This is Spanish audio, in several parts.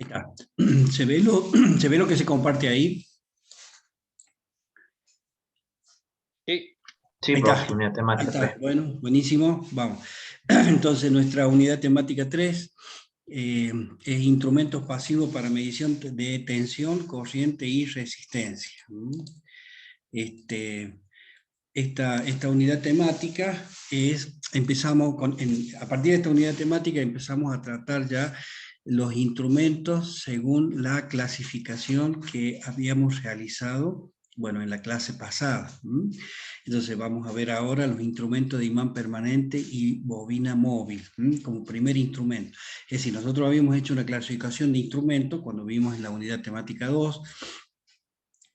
Está. ¿Se ve se ve lo que se comparte ahí? Sí, Sí, Ahí está. profe, unidad Ahí temática está. 3. Bueno, buenísimo. Vamos. Entonces, nuestra unidad temática 3 es instrumentos pasivos para medición de tensión, corriente y resistencia. Este, esta unidad temática a partir de esta unidad temática empezamos a tratar ya los instrumentos según la clasificación que habíamos realizado, bueno, en la clase pasada. Entonces vamos a ver ahora los instrumentos de imán permanente y bobina móvil, como primer instrumento. Es decir, nosotros habíamos hecho una clasificación de instrumentos cuando vimos en la unidad temática 2,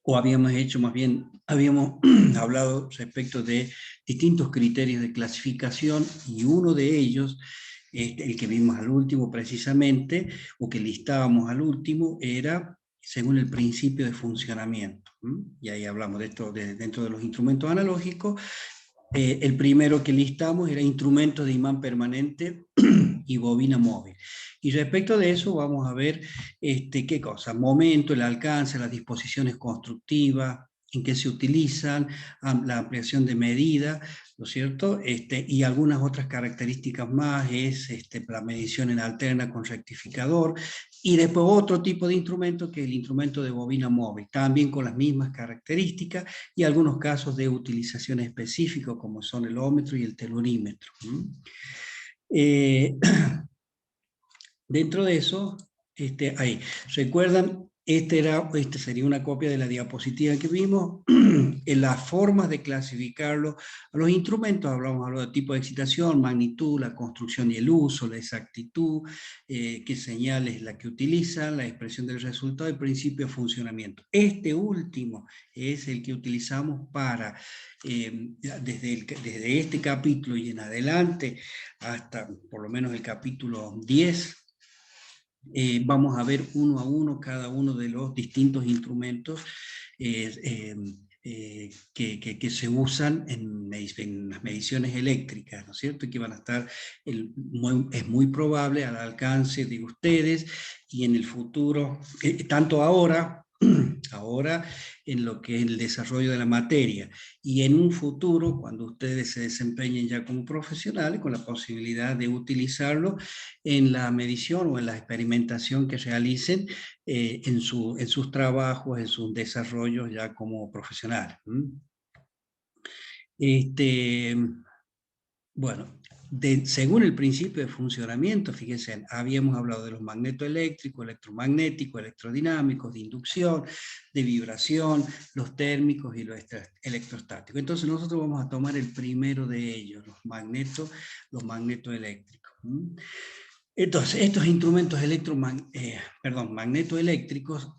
o habíamos hecho, más bien, habíamos hablado respecto de distintos criterios de clasificación, y uno de ellos, el que vimos al último precisamente, o que listábamos al último, era según el principio de funcionamiento. Y ahí hablamos de esto dentro de los instrumentos analógicos. El primero que listamos era instrumentos de imán permanente y bobina móvil. Y respecto de eso vamos a ver qué cosa, momento, el alcance, las disposiciones constructivas, en qué se utilizan, la ampliación de medida, ¿no es cierto? Y algunas otras características más es la medición en alterna con rectificador, y después otro tipo de instrumento que es el instrumento de bobina móvil, también con las mismas características, y algunos casos de utilización específica como son el ómetro y el telurímetro. Dentro de eso, ahí, ¿recuerdan? Este sería una copia de la diapositiva que vimos. En las formas de clasificarlo a los instrumentos, hablamos de tipo de excitación, magnitud, la construcción y el uso, la exactitud, qué señal es la que utilizan, la expresión del resultado, el principio de funcionamiento. Este último es el que utilizamos para, desde este capítulo y en adelante, hasta por lo menos el capítulo 10, vamos a ver uno a uno cada uno de los distintos instrumentos que se usan en las mediciones eléctricas, ¿no es cierto? Y que van a estar, es muy probable, al alcance de ustedes, y en el futuro, tanto ahora en lo que es el desarrollo de la materia, y en un futuro, cuando ustedes se desempeñen ya como profesionales, con la posibilidad de utilizarlo en la medición o en la experimentación que realicen en sus trabajos, en sus desarrollos ya como profesionales. Bueno, según el principio de funcionamiento, fíjense, habíamos hablado de los magnetoeléctricos, electromagnéticos, electrodinámicos, de inducción, de vibración, los térmicos y los electrostáticos. Entonces nosotros vamos a tomar el primero de ellos, los magnetoeléctricos. Entonces, estos instrumentos magnetoeléctricos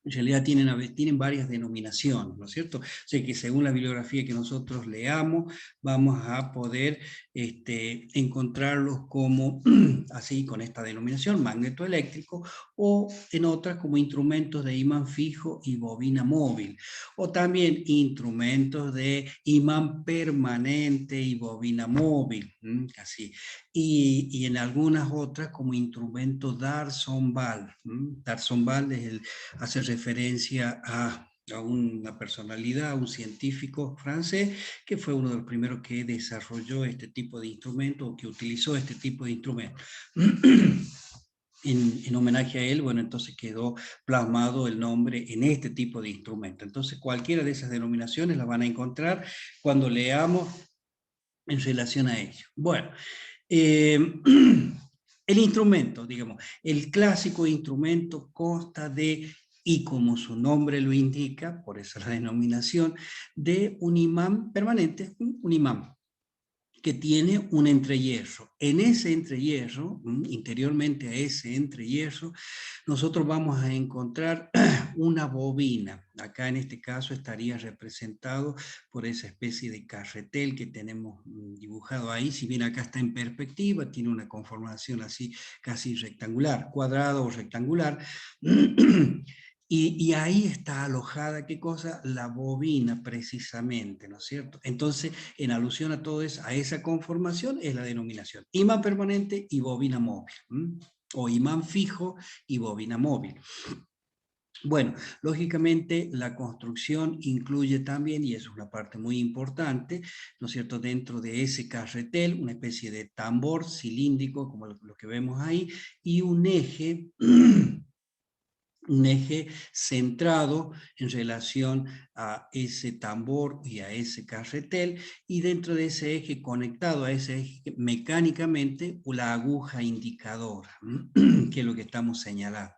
en realidad tienen varias denominaciones, ¿no es cierto? O sea que según la bibliografía que nosotros leamos, vamos a poder encontrarlos como, así, con esta denominación, magnetoeléctrico, o en otras como instrumentos de imán fijo y bobina móvil, o también instrumentos de imán permanente y bobina móvil, así. Y en algunas otras como instrumento D'Arsonval. D'Arsonval hace referencia a una personalidad, a un científico francés, que fue uno de los primeros que desarrolló este tipo de instrumento, o que utilizó este tipo de instrumento. En homenaje a él, bueno, entonces quedó plasmado el nombre en este tipo de instrumento. Entonces, cualquiera de esas denominaciones las van a encontrar cuando leamos en relación a ello. Bueno, el instrumento, digamos, el clásico instrumento consta de, y como su nombre lo indica, por eso la denominación, de un imán permanente, un imán que tiene un entrehierro. En ese entrehierro, interiormente a ese entrehierro, nosotros vamos a encontrar una bobina. Acá en este caso estaría representado por esa especie de carretel que tenemos dibujado ahí. Si bien acá está en perspectiva, tiene una conformación así casi rectangular, cuadrado o rectangular. Y ahí está alojada, ¿qué cosa? La bobina, precisamente, ¿no es cierto? Entonces, en alusión a todo eso, a esa conformación, es la denominación imán permanente y bobina móvil. o imán fijo y bobina móvil. Bueno, lógicamente la construcción incluye también, y eso es una parte muy importante, ¿no es cierto?, dentro de ese carretel, una especie de tambor cilíndrico, como lo que vemos ahí, y un eje un eje centrado en relación a ese tambor y a ese carretel, y dentro de ese eje, conectado a ese eje mecánicamente, la aguja indicadora, que es lo que estamos señalando.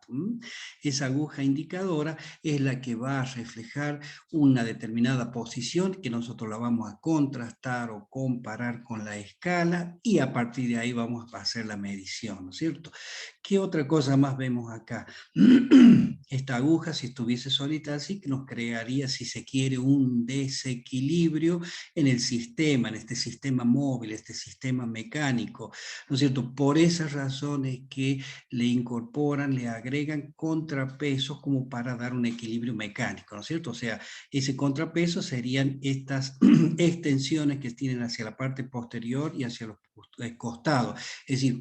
Esa aguja indicadora es la que va a reflejar una determinada posición que nosotros la vamos a contrastar o comparar con la escala, y a partir de ahí vamos a hacer la medición, ¿no es cierto? ¿Qué otra cosa más vemos acá? Esta aguja, si estuviese solita así, nos crearía, si se quiere, un desequilibrio en el sistema, en este sistema móvil, este sistema mecánico, ¿no es cierto? Por esas razones que le incorporan, le agregan contrapesos como para dar un equilibrio mecánico, ¿no es cierto? O sea, ese contrapeso serían estas extensiones que tienen hacia la parte posterior y hacia los costados, es decir,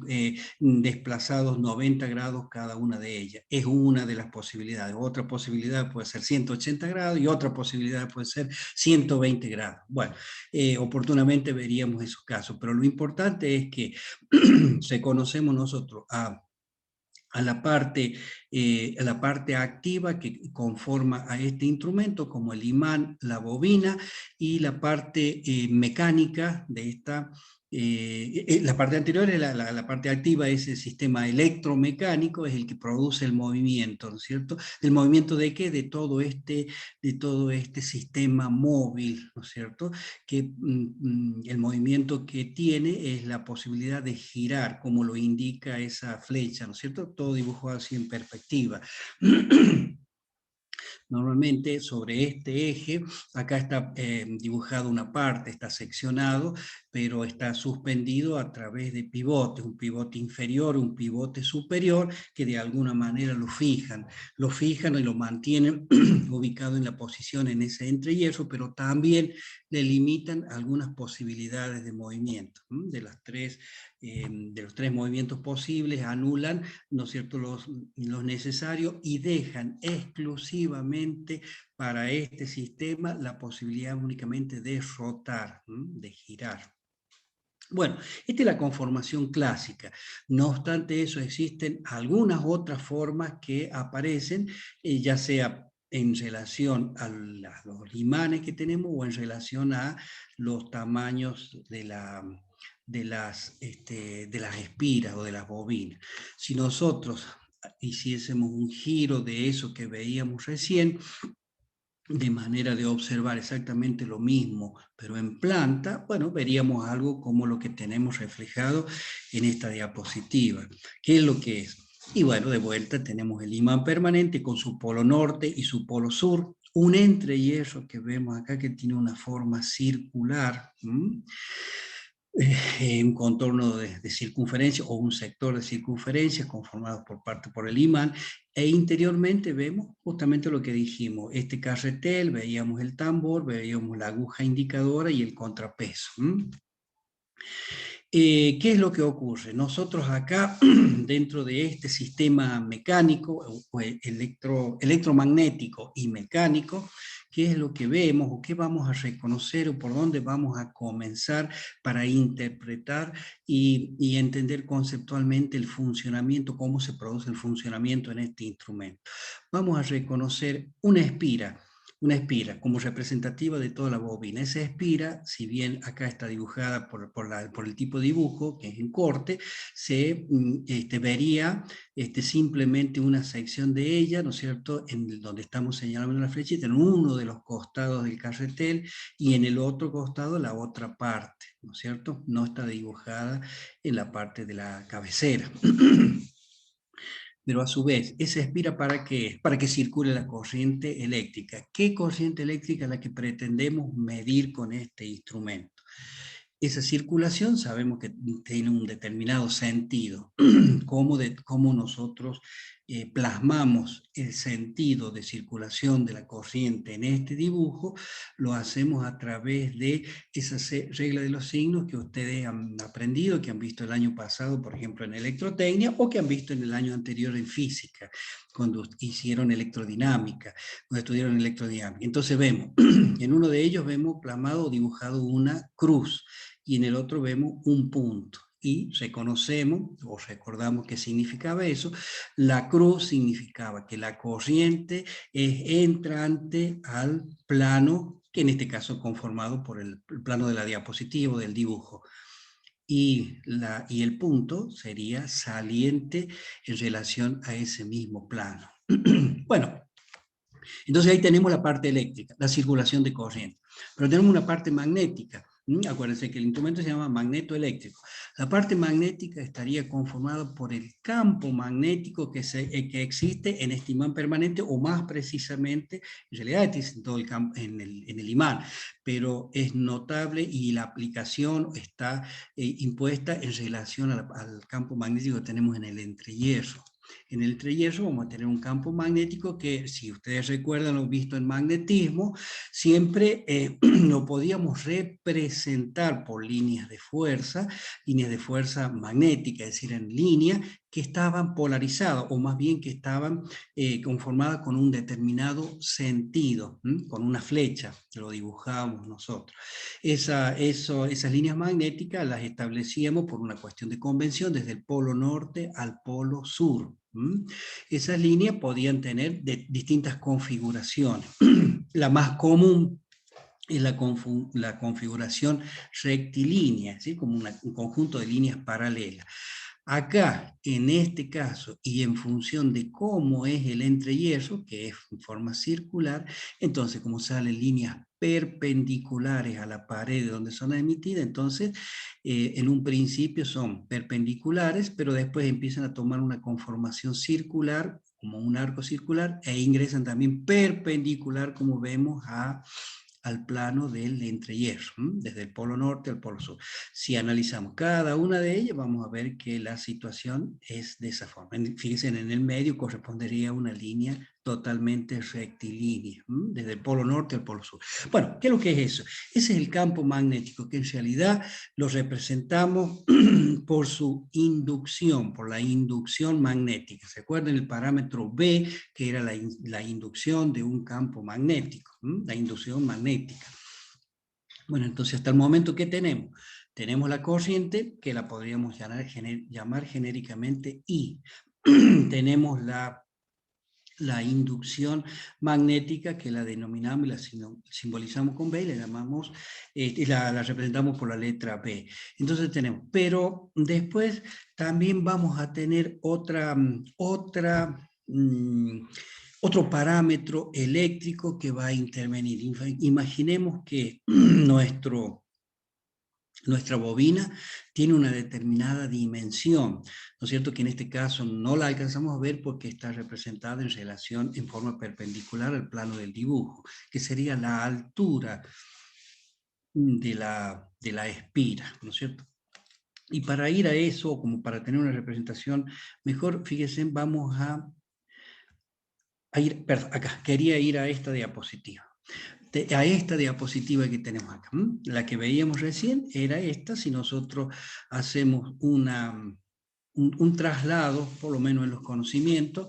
desplazados 90 grados cada una de ellas. Es una de las posibilidades. Otra posibilidad puede ser 180 grados y otra posibilidad puede ser 120 grados. Bueno, oportunamente veríamos esos casos, pero lo importante es que reconocemos nosotros a la parte activa que conforma a este instrumento, como el imán, la bobina, y la parte mecánica de esta. La parte anterior es la parte activa, es el sistema electromecánico, es el que produce el movimiento, ¿no es cierto? ¿El movimiento de qué? De todo este sistema móvil, ¿no es cierto? Que el movimiento que tiene es la posibilidad de girar, como lo indica esa flecha, ¿no es cierto? Todo dibujado así en perspectiva. Normalmente sobre este eje, acá está dibujado una parte, está seccionado, pero está suspendido a través de pivotes, un pivote inferior, un pivote superior, que de alguna manera lo fijan y lo mantienen ubicado en la posición en ese entrehierro, pero también le limitan algunas posibilidades de movimiento. De los tres movimientos posibles, anulan, ¿no es cierto?, los necesarios, y dejan exclusivamente para este sistema la posibilidad únicamente de rotar, de girar. Bueno, esta es la conformación clásica. No obstante eso, existen algunas otras formas que aparecen, ya sea en relación a los imanes que tenemos o en relación a los tamaños de las espiras o de las bobinas. Si nosotros hiciésemos un giro de eso que veíamos recién, de manera de observar exactamente lo mismo, pero en planta, bueno, veríamos algo como lo que tenemos reflejado en esta diapositiva. ¿Qué es lo que es? Y bueno, de vuelta tenemos el imán permanente con su polo norte y su polo sur, un entrehierro que vemos acá que tiene una forma circular, un contorno de circunferencia o un sector de circunferencia conformado por el imán, e interiormente vemos justamente lo que dijimos, este carretel, veíamos el tambor, veíamos la aguja indicadora y el contrapeso. ¿Qué es lo que ocurre? Nosotros acá, dentro de este sistema mecánico, o electromagnético y mecánico, ¿qué es lo que vemos o qué vamos a reconocer o por dónde vamos a comenzar para interpretar y entender conceptualmente el funcionamiento, cómo se produce el funcionamiento en este instrumento? Vamos a reconocer una espira como representativa de toda la bobina. Esa espira, si bien acá está dibujada por el tipo de dibujo, que es en corte, se vería simplemente una sección de ella, ¿no es cierto?, en donde estamos señalando la flechita, en uno de los costados del carretel, y en el otro costado la otra parte, ¿no es cierto? No está dibujada en la parte de la cabecera. Pero a su vez, ¿esa espira para qué es? Para que circule la corriente eléctrica. ¿Qué corriente eléctrica es la que pretendemos medir con este instrumento? Esa circulación sabemos que tiene un determinado sentido, cómo nosotros plasmamos el sentido de circulación de la corriente en este dibujo, lo hacemos a través de esa regla de los signos que ustedes han aprendido, que han visto el año pasado, por ejemplo, en electrotecnia, o que han visto en el año anterior en física, cuando hicieron electrodinámica, cuando estudiaron electrodinámica. Entonces vemos, en uno de ellos vemos plasmado o dibujado una cruz, y en el otro vemos un punto. Y reconocemos o recordamos qué significaba eso. La cruz significaba que la corriente es entrante al plano, que en este caso conformado por el plano de la diapositiva, del dibujo. Y el punto sería saliente en relación a ese mismo plano. Bueno, entonces ahí tenemos la parte eléctrica, la circulación de corriente. Pero tenemos una parte magnética. Acuérdense que el instrumento se llama magnetoeléctrico. La parte magnética estaría conformada por el campo magnético que existe en este imán permanente, o más precisamente, en realidad existe en todo el campo, en el imán, pero es notable y la aplicación está impuesta en relación al campo magnético que tenemos en el entrehierro. En el entrehierro vamos a tener un campo magnético que, si ustedes recuerdan lo visto en magnetismo, siempre lo podíamos representar por líneas de fuerza magnética, es decir, en línea, que estaban polarizadas, o más bien que estaban conformadas con un determinado sentido, con una flecha, que lo dibujábamos nosotros. Esas líneas magnéticas las establecíamos por una cuestión de convención desde el polo norte al polo sur. Esas líneas podían tener distintas configuraciones. La más común es la configuración rectilínea, ¿sí? Como un conjunto de líneas paralelas. Acá, en este caso, y en función de cómo es el entrehierro, que es en forma circular, entonces como salen líneas perpendiculares a la pared de donde son emitidas, entonces en un principio son perpendiculares, pero después empiezan a tomar una conformación circular, como un arco circular, e ingresan también perpendicular, como vemos, al plano del entrehierro, desde el polo norte al polo sur. Si analizamos cada una de ellas, vamos a ver que la situación es de esa forma. Fíjense, en el medio correspondería a una línea totalmente rectilínea, desde el polo norte al polo sur. Bueno, ¿qué es lo que es eso? Ese es el campo magnético, que en realidad lo representamos por su inducción, por la inducción magnética. ¿Se acuerdan el parámetro B, que era la inducción de un campo magnético? La inducción magnética. Bueno, entonces hasta el momento, ¿qué tenemos? Tenemos la corriente, que la podríamos llamar genéricamente I. Tenemos la inducción magnética, que la denominamos y la simbolizamos con B, y la llamamos, la representamos por la letra B. Entonces tenemos, pero después también vamos a tener otro parámetro eléctrico que va a intervenir. Imaginemos que nuestra bobina tiene una determinada dimensión, ¿no es cierto? Que en este caso no la alcanzamos a ver porque está representada en forma perpendicular al plano del dibujo, que sería la altura de la espira, ¿no es cierto? Y para ir a eso, como para tener una representación mejor, fíjense, vamos a ir, perdón, acá, quería ir a esta diapositiva. A esta diapositiva que tenemos acá. La que veíamos recién era esta. Si nosotros hacemos un traslado, por lo menos en los conocimientos,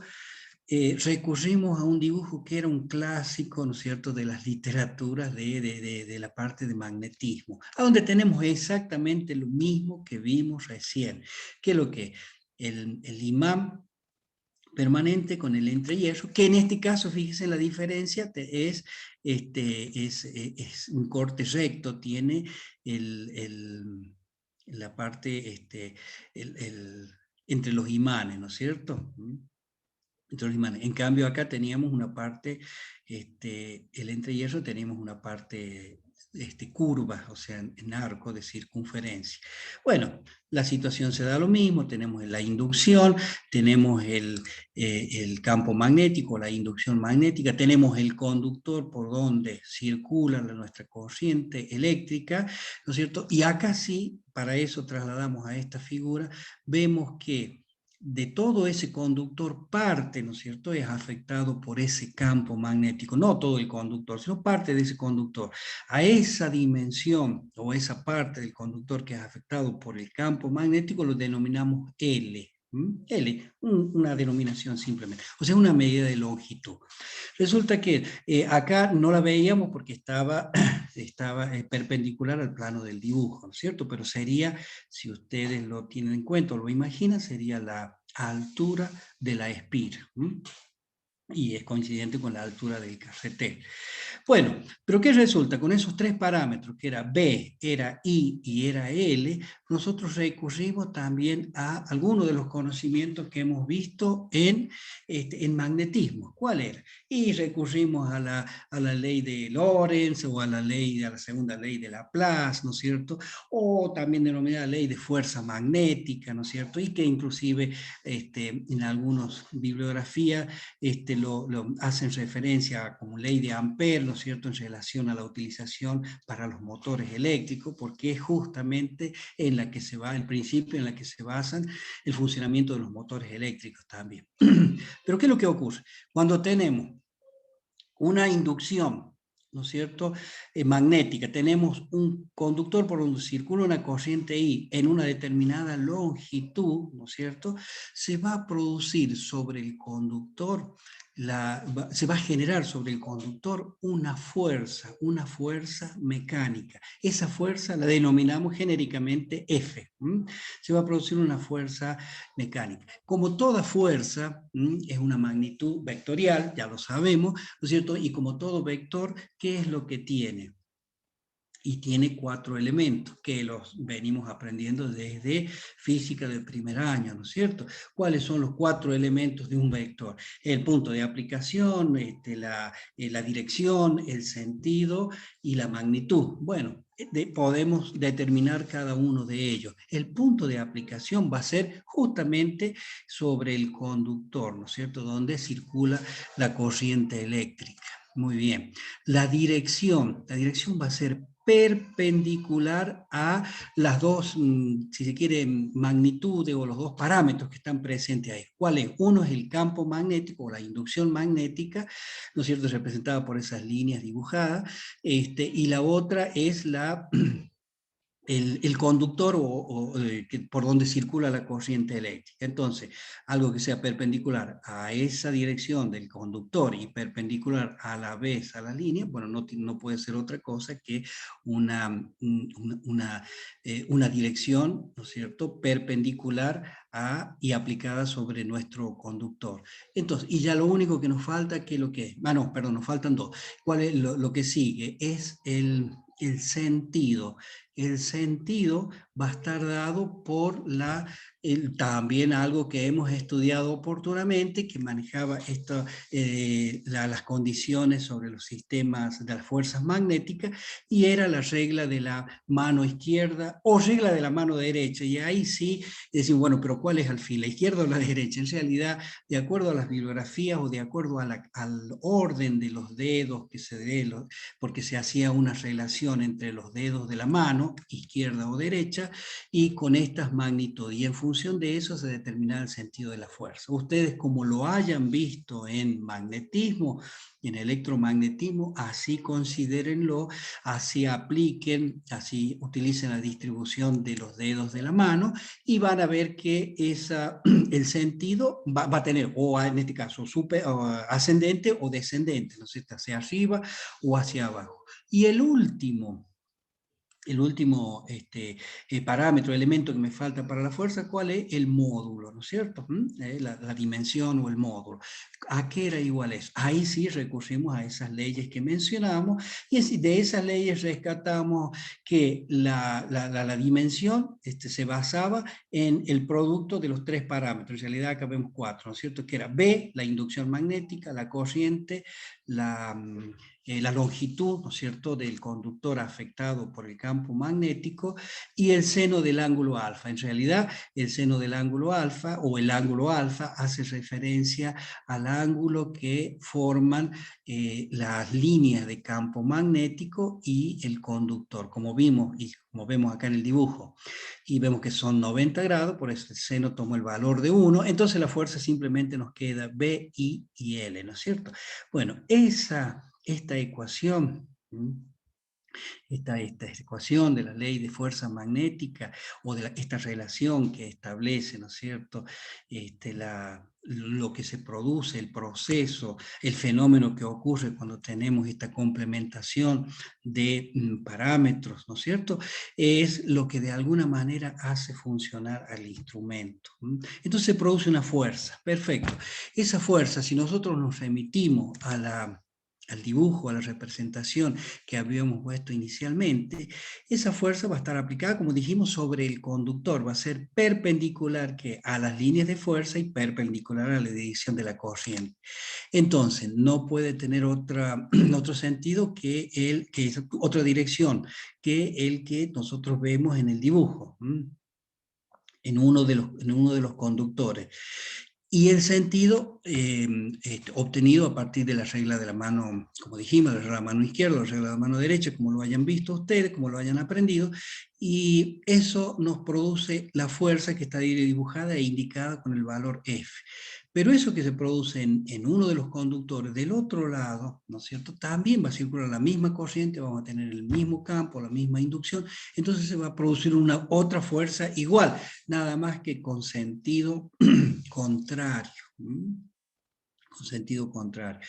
recurrimos a un dibujo que era un clásico, ¿no es cierto?, de las literaturas de la parte de magnetismo, a donde tenemos exactamente lo mismo que vimos recién, que es lo que el imán permanente con el entrehierro, que en este caso, fíjense la diferencia, es un corte recto, tiene la parte entre los imanes, ¿no es cierto? Entre los imanes. En cambio acá teníamos una parte, el entrehierro teníamos una parte curva, o sea, en arco de circunferencia. Bueno, la situación se da lo mismo, tenemos la inducción, tenemos el campo magnético, la inducción magnética, tenemos el conductor por donde circula nuestra corriente eléctrica, ¿no es cierto? Y acá sí, para eso trasladamos a esta figura, vemos que de todo ese conductor, parte, ¿no es cierto?, es afectado por ese campo magnético, no todo el conductor, sino parte de ese conductor. A esa dimensión o esa parte del conductor que es afectado por el campo magnético lo denominamos L. L, una denominación simplemente, o sea, una medida de longitud. Resulta que acá no la veíamos porque estaba perpendicular al plano del dibujo, ¿no es cierto? Pero sería, si ustedes lo tienen en cuenta o lo imaginan, sería la altura de la espira. Y es coincidente con la altura del carretel. Bueno, pero ¿qué resulta? Con esos tres parámetros, que era B, era I y era L, nosotros recurrimos también a algunos de los conocimientos que hemos visto en magnetismo. ¿Cuál era? Y recurrimos a la ley de Lorentz o a la segunda ley de Laplace, ¿no es cierto? O también denominada ley de fuerza magnética, ¿no es cierto? Y que inclusive en algunas bibliografías lo hacen referencia como ley de Ampère, ¿no es cierto?, en relación a la utilización para los motores eléctricos, porque es justamente en la que se va, el principio en la que se basan el funcionamiento de los motores eléctricos también. Pero ¿qué es lo que ocurre? Cuando tenemos una inducción, ¿no es cierto?, magnética, tenemos un conductor por donde circula una corriente I en una determinada longitud, ¿no es cierto?, se va a producir sobre el conductor, se va a generar sobre el conductor una fuerza mecánica. Esa fuerza la denominamos genéricamente F. Se va a producir una fuerza mecánica. Como toda fuerza es una magnitud vectorial, ya lo sabemos, ¿no es cierto? Y como todo vector, ¿qué es lo que tiene? Y tiene 4 elementos que los venimos aprendiendo desde física del primer año, ¿no es cierto? ¿Cuáles son los 4 elementos de un vector? El punto de aplicación, la dirección, el sentido y la magnitud. Bueno, podemos determinar cada uno de ellos. El punto de aplicación va a ser justamente sobre el conductor, ¿no es cierto?, donde circula la corriente eléctrica. Muy bien. La dirección va a ser perpendicular a las dos, si se quiere, magnitudes o los dos parámetros que están presentes ahí. ¿Cuál es? Uno es el campo magnético o la inducción magnética, ¿no es cierto?, representada por esas líneas dibujadas, y la otra es el conductor por donde circula la corriente eléctrica. Entonces, algo que sea perpendicular a esa dirección del conductor y perpendicular a la vez a la línea, bueno, no puede ser otra cosa que una dirección, ¿no es cierto?, perpendicular y aplicada sobre nuestro conductor. Entonces, y ya lo único que nos falta, ¿qué es lo que es? No, perdón, nos faltan dos. ¿Cuál es lo que sigue? Es el sentido. El sentido va a estar dado por también algo que hemos estudiado oportunamente, que manejaba las condiciones sobre los sistemas de las fuerzas magnéticas, y era la regla de la mano izquierda o regla de la mano derecha. Y ahí sí decimos, bueno, pero ¿cuál es al fin, la izquierda o la derecha? En realidad, de acuerdo a las bibliografías o de acuerdo al orden de los dedos que se dé, porque se hacía una relación entre los dedos de la mano, izquierda o derecha, y con estas magnitudes. Y en función de eso se determina el sentido de la fuerza. Ustedes, como lo hayan visto en magnetismo, en electromagnetismo, así considérenlo, así apliquen, así utilicen la distribución de los dedos de la mano y van a ver que el sentido va a tener, o en este caso, o ascendente o descendente, no sé, hacia arriba o hacia abajo. Y el último parámetro, elemento que me falta para la fuerza, ¿cuál es? El módulo, ¿no es cierto? La dimensión o el módulo. ¿A qué era igual eso? Ahí sí recurrimos a esas leyes que mencionamos, y de esas leyes rescatamos que la dimensión se basaba en el producto de los 3 parámetros. En realidad acá vemos 4, ¿no es cierto? Que era B, la inducción magnética, la corriente, la longitud, ¿no es cierto?, del conductor afectado por el campo magnético y el seno del ángulo alfa. En realidad, el seno del ángulo alfa o el ángulo alfa hace referencia al ángulo que forman las líneas de campo magnético y el conductor, como vimos y como vemos acá en el dibujo. Y vemos que son 90 grados, por eso el seno toma el valor de 1, entonces la fuerza simplemente nos queda B, I y L, ¿no es cierto? Bueno, esta ecuación, esta ecuación de la ley de fuerza magnética o de esta relación que establece, ¿no es cierto?, lo que se produce, el proceso, el fenómeno que ocurre cuando tenemos esta complementación de parámetros, ¿no es cierto?, es lo que de alguna manera hace funcionar al instrumento. Entonces se produce una fuerza, perfecto. Esa fuerza, si nosotros nos remitimos al dibujo, a la representación que habíamos puesto inicialmente, esa fuerza va a estar aplicada, como dijimos, sobre el conductor, va a ser perpendicular a las líneas de fuerza y perpendicular a la dirección de la corriente. Entonces, no puede tener otro sentido que es otra dirección que el que nosotros vemos en el dibujo, en uno de los conductores. Y el sentido obtenido a partir de la regla de la mano, como dijimos, la regla de la mano izquierda, la regla de la mano derecha, como lo hayan visto ustedes, como lo hayan aprendido, y eso nos produce la fuerza que está dibujada e indicada con el valor F. Pero eso que se produce en uno de los conductores del otro lado, ¿no es cierto?, también va a circular la misma corriente, vamos a tener el mismo campo, la misma inducción, entonces se va a producir otra fuerza igual, nada más que con sentido contrario. Con sentido contrario.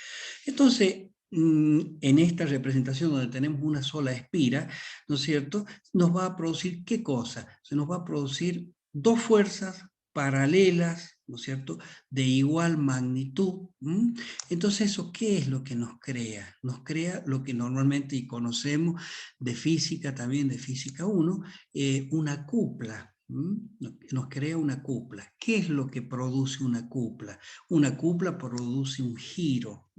Entonces, en esta representación donde tenemos una sola espira, ¿no es cierto?, nos va a producir ¿qué cosa? Se nos va a producir dos fuerzas paralelas, ¿no es cierto?, de igual magnitud. Entonces, ¿eso qué es lo que nos crea? Nos crea lo que normalmente conocemos de física, también de física 1, una cupla. Nos crea una cupla. ¿Qué es lo que produce una cupla? Una cupla produce un giro,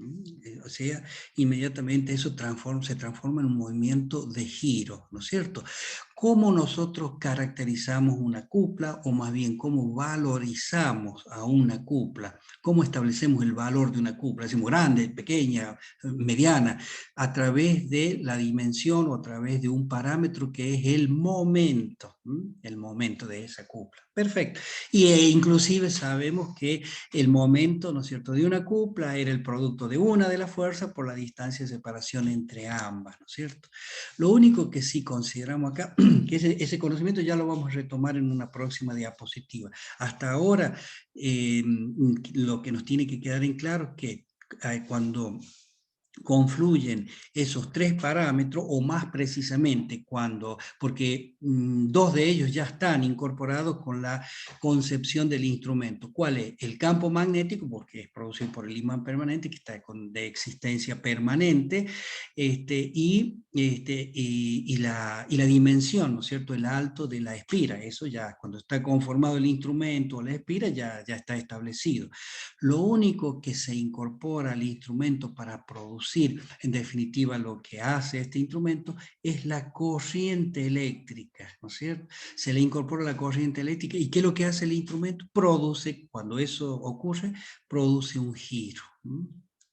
o sea, inmediatamente eso se transforma en un movimiento de giro, ¿no es cierto? ¿Cómo nosotros caracterizamos una cupla, o más bien cómo valorizamos a una cupla? ¿Cómo establecemos el valor de una cupla? Decimos grande, pequeña, mediana, a través de la dimensión o a través de un parámetro que es el momento de esa cupla. Perfecto. Y inclusive sabemos que el momento, ¿no es cierto?, de una cupla era el producto de una de las fuerzas por la distancia de separación entre ambas, ¿no es cierto? Lo único que sí consideramos acá, que ese conocimiento ya lo vamos a retomar en una próxima diapositiva. Hasta ahora, lo que nos tiene que quedar en claro es que cuando confluyen esos tres parámetros, o más precisamente porque dos de ellos ya están incorporados con la concepción del instrumento. ¿Cuál es? El campo magnético, porque es producido por el imán permanente, que está de existencia permanente, y la dimensión, ¿no es cierto?, el alto de la espira. Eso ya, cuando está conformado el instrumento o la espira, ya está establecido. Lo único que se incorpora al instrumento para producir, en definitiva, lo que hace este instrumento es la corriente eléctrica, ¿no es cierto? Se le incorpora la corriente eléctrica, ¿y qué es lo que hace el instrumento? Cuando eso ocurre, produce un giro,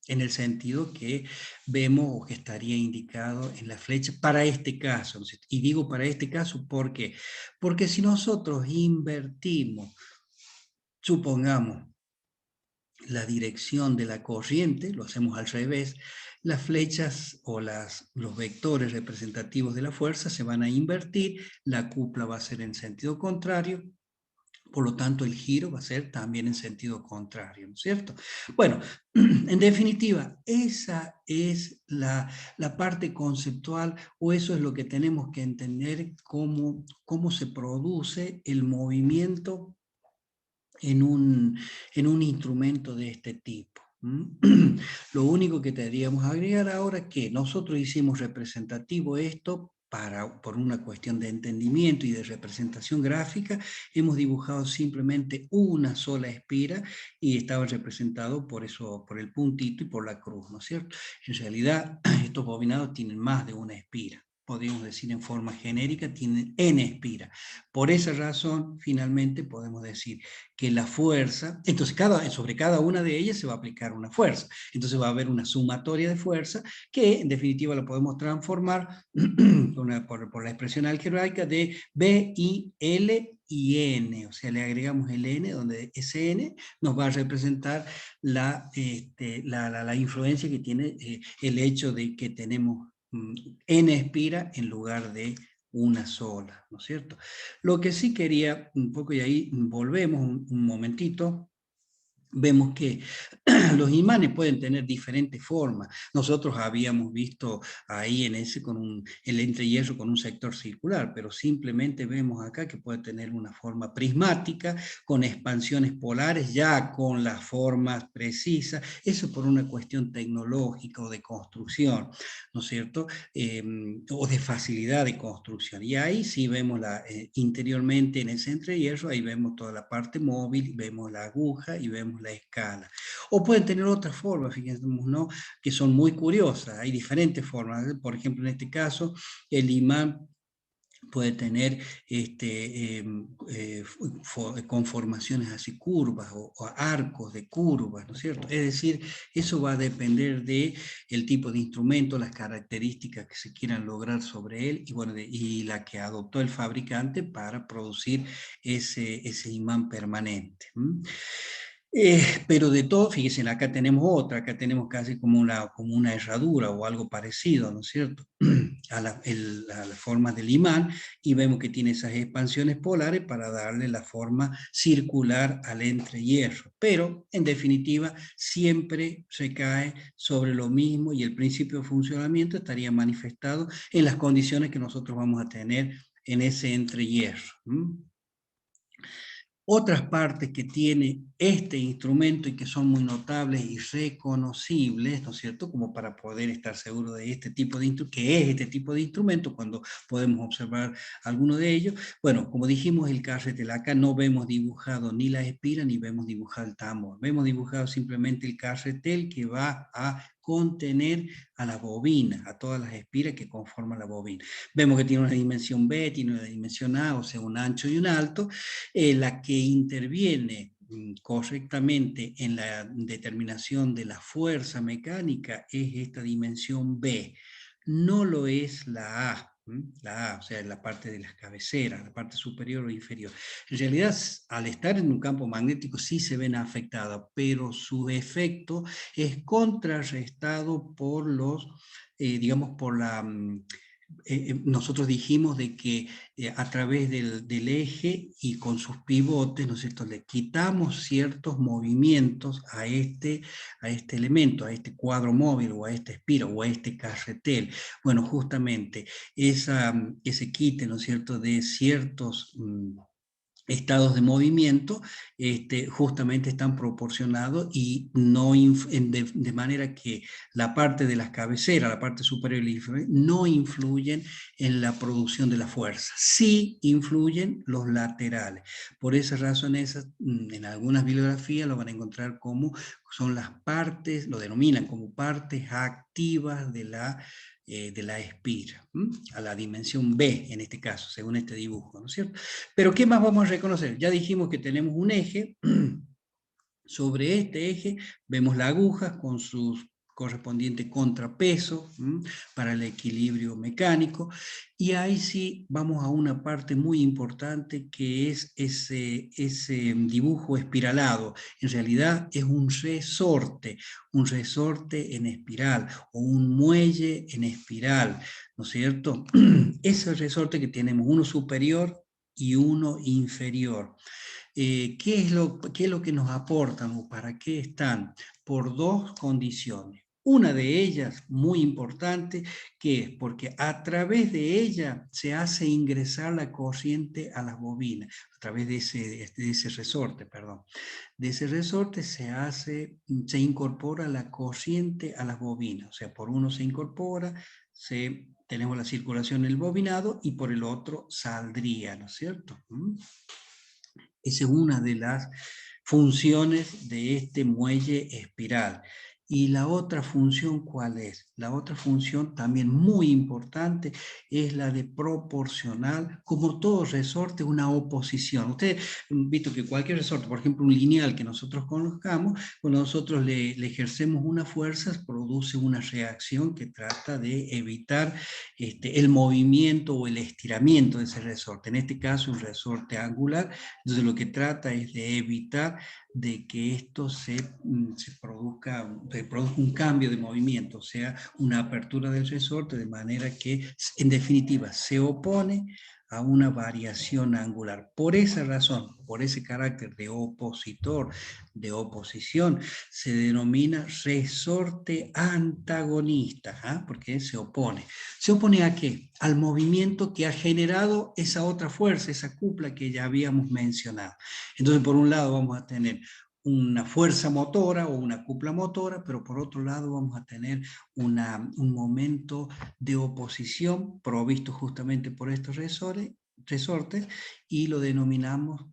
en el sentido que vemos o que estaría indicado en la flecha para este caso. Y digo para este caso, ¿por qué? Porque si nosotros invertimos, supongamos, la dirección de la corriente, lo hacemos al revés, las flechas o los vectores representativos de la fuerza se van a invertir, la cupla va a ser en sentido contrario, por lo tanto el giro va a ser también en sentido contrario, ¿no es cierto? Bueno, en definitiva, esa es la parte conceptual, o eso es lo que tenemos que entender, cómo se produce el movimiento en un instrumento de este tipo. Lo único que deberíamos agregar ahora es que nosotros hicimos representativo esto por una cuestión de entendimiento y de representación gráfica, hemos dibujado simplemente una sola espira y estaba representado por eso, por el puntito y por la cruz, ¿no es cierto? En realidad, estos bobinados tienen más de una espira. Podríamos decir en forma genérica, tienen n espiras. Por esa razón, finalmente, podemos decir que la fuerza, entonces sobre cada una de ellas se va a aplicar una fuerza. Entonces va a haber una sumatoria de fuerza que en definitiva lo podemos transformar por la expresión algebraica de B, I, L y N. O sea, le agregamos el N, donde ese N nos va a representar la influencia que tiene el hecho de que tenemos N espira en lugar de una sola, ¿no es cierto? Lo que sí quería un poco, y ahí volvemos un momentito, vemos que los imanes pueden tener diferentes formas. Nosotros habíamos visto ahí en ese el entrehierro con un sector circular, pero simplemente vemos acá que puede tener una forma prismática, con expansiones polares, ya con las formas precisas. Eso por una cuestión tecnológica o de construcción, ¿no es cierto? O de facilidad de construcción. Y ahí sí vemos interiormente en ese entrehierro, ahí vemos toda la parte móvil, vemos la aguja y vemos la escala. O pueden tener otras formas, fíjense, ¿no? Que son muy curiosas. Hay diferentes formas. Por ejemplo, en este caso, el imán puede tener conformaciones así curvas o arcos de curvas, ¿no es cierto? Es decir, eso va a depender del tipo de instrumento, las características que se quieran lograr sobre él y, bueno, y la que adoptó el fabricante para producir ese imán permanente. Pero de todo, fíjense, acá tenemos otra, acá tenemos casi como una herradura o algo parecido, ¿no es cierto? A la forma del imán, y vemos que tiene esas expansiones polares para darle la forma circular al entrehierro. Pero, en definitiva, siempre se cae sobre lo mismo y el principio de funcionamiento estaría manifestado en las condiciones que nosotros vamos a tener en ese entrehierro. Otras partes que tiene este instrumento y que son muy notables y reconocibles, ¿no es cierto? Como para poder estar seguro de este tipo de que es este tipo de instrumento cuando podemos observar alguno de ellos. Bueno, como dijimos, el carretel, acá no vemos dibujado ni la espira ni vemos dibujado el tambor. Vemos dibujado simplemente el carretel que va a contener a la bobina, a todas las espiras que conforman la bobina. Vemos que tiene una dimensión B, tiene una dimensión A, o sea, un ancho y un alto. La que interviene correctamente en la determinación de la fuerza mecánica es esta dimensión B. No lo es la A. La A, o sea, la parte de las cabeceras, la parte superior o inferior. En realidad, al estar en un campo magnético sí se ven afectadas, pero su efecto es contrarrestado por digamos, por nosotros dijimos de que a través del eje y con sus pivotes, ¿no es cierto?, le quitamos ciertos movimientos a este elemento, a este cuadro móvil o a este espira o a este carretel. Bueno, justamente ese quite, ¿no es cierto?, de ciertos estados de movimiento, justamente están proporcionados y no de manera que la parte de las cabeceras, la parte superior y inferior, no influyen en la producción de la fuerza. Sí influyen los laterales. Por esa razón, en algunas bibliografías lo van a encontrar como son las partes, lo denominan como partes activas de la espira, a la dimensión B en este caso, según este dibujo, ¿no es cierto? Pero ¿qué más vamos a reconocer? Ya dijimos que tenemos un eje. Sobre este eje vemos la aguja con sus correspondientes contrapesos para el equilibrio mecánico, y ahí sí vamos a una parte muy importante que es ese dibujo espiralado. En realidad es un resorte en espiral o un muelle en espiral, ¿no es cierto? Ese resorte que tenemos uno superior y uno inferior. ¿Qué es lo que nos aportan o para qué están? Por dos condiciones. Una de ellas, muy importante, que es porque a través de ella se hace ingresar la corriente a las bobinas, a través de ese resorte, perdón. De ese resorte se incorpora la corriente a las bobinas, o sea, por uno se incorpora, se tenemos la circulación en el bobinado y por el otro saldría, ¿no es cierto? Esa es una de las funciones de este muelle espiral. Y la otra función, ¿cuál es? La otra función también muy importante es la de proporcionar, como todo resorte, una oposición. Ustedes han visto que cualquier resorte, por ejemplo un lineal que nosotros conozcamos, cuando nosotros le ejercemos una fuerza, produce una reacción que trata de evitar el movimiento o el estiramiento de ese resorte. En este caso, un resorte angular. Entonces lo que trata es de evitar de que esto se produzca un cambio de movimiento, o sea, una apertura del resorte, de manera que en definitiva se opone a una variación angular. Por esa razón, por ese carácter de opositor, de oposición, se denomina resorte antagonista, ¿ah? Porque se opone. ¿Se opone a qué? Al movimiento que ha generado esa otra fuerza, esa cupla que ya habíamos mencionado. Entonces, por un lado vamos a tener una fuerza motora o una cupla motora, pero por otro lado vamos a tener un momento de oposición provisto justamente por estos resortes y lo denominamos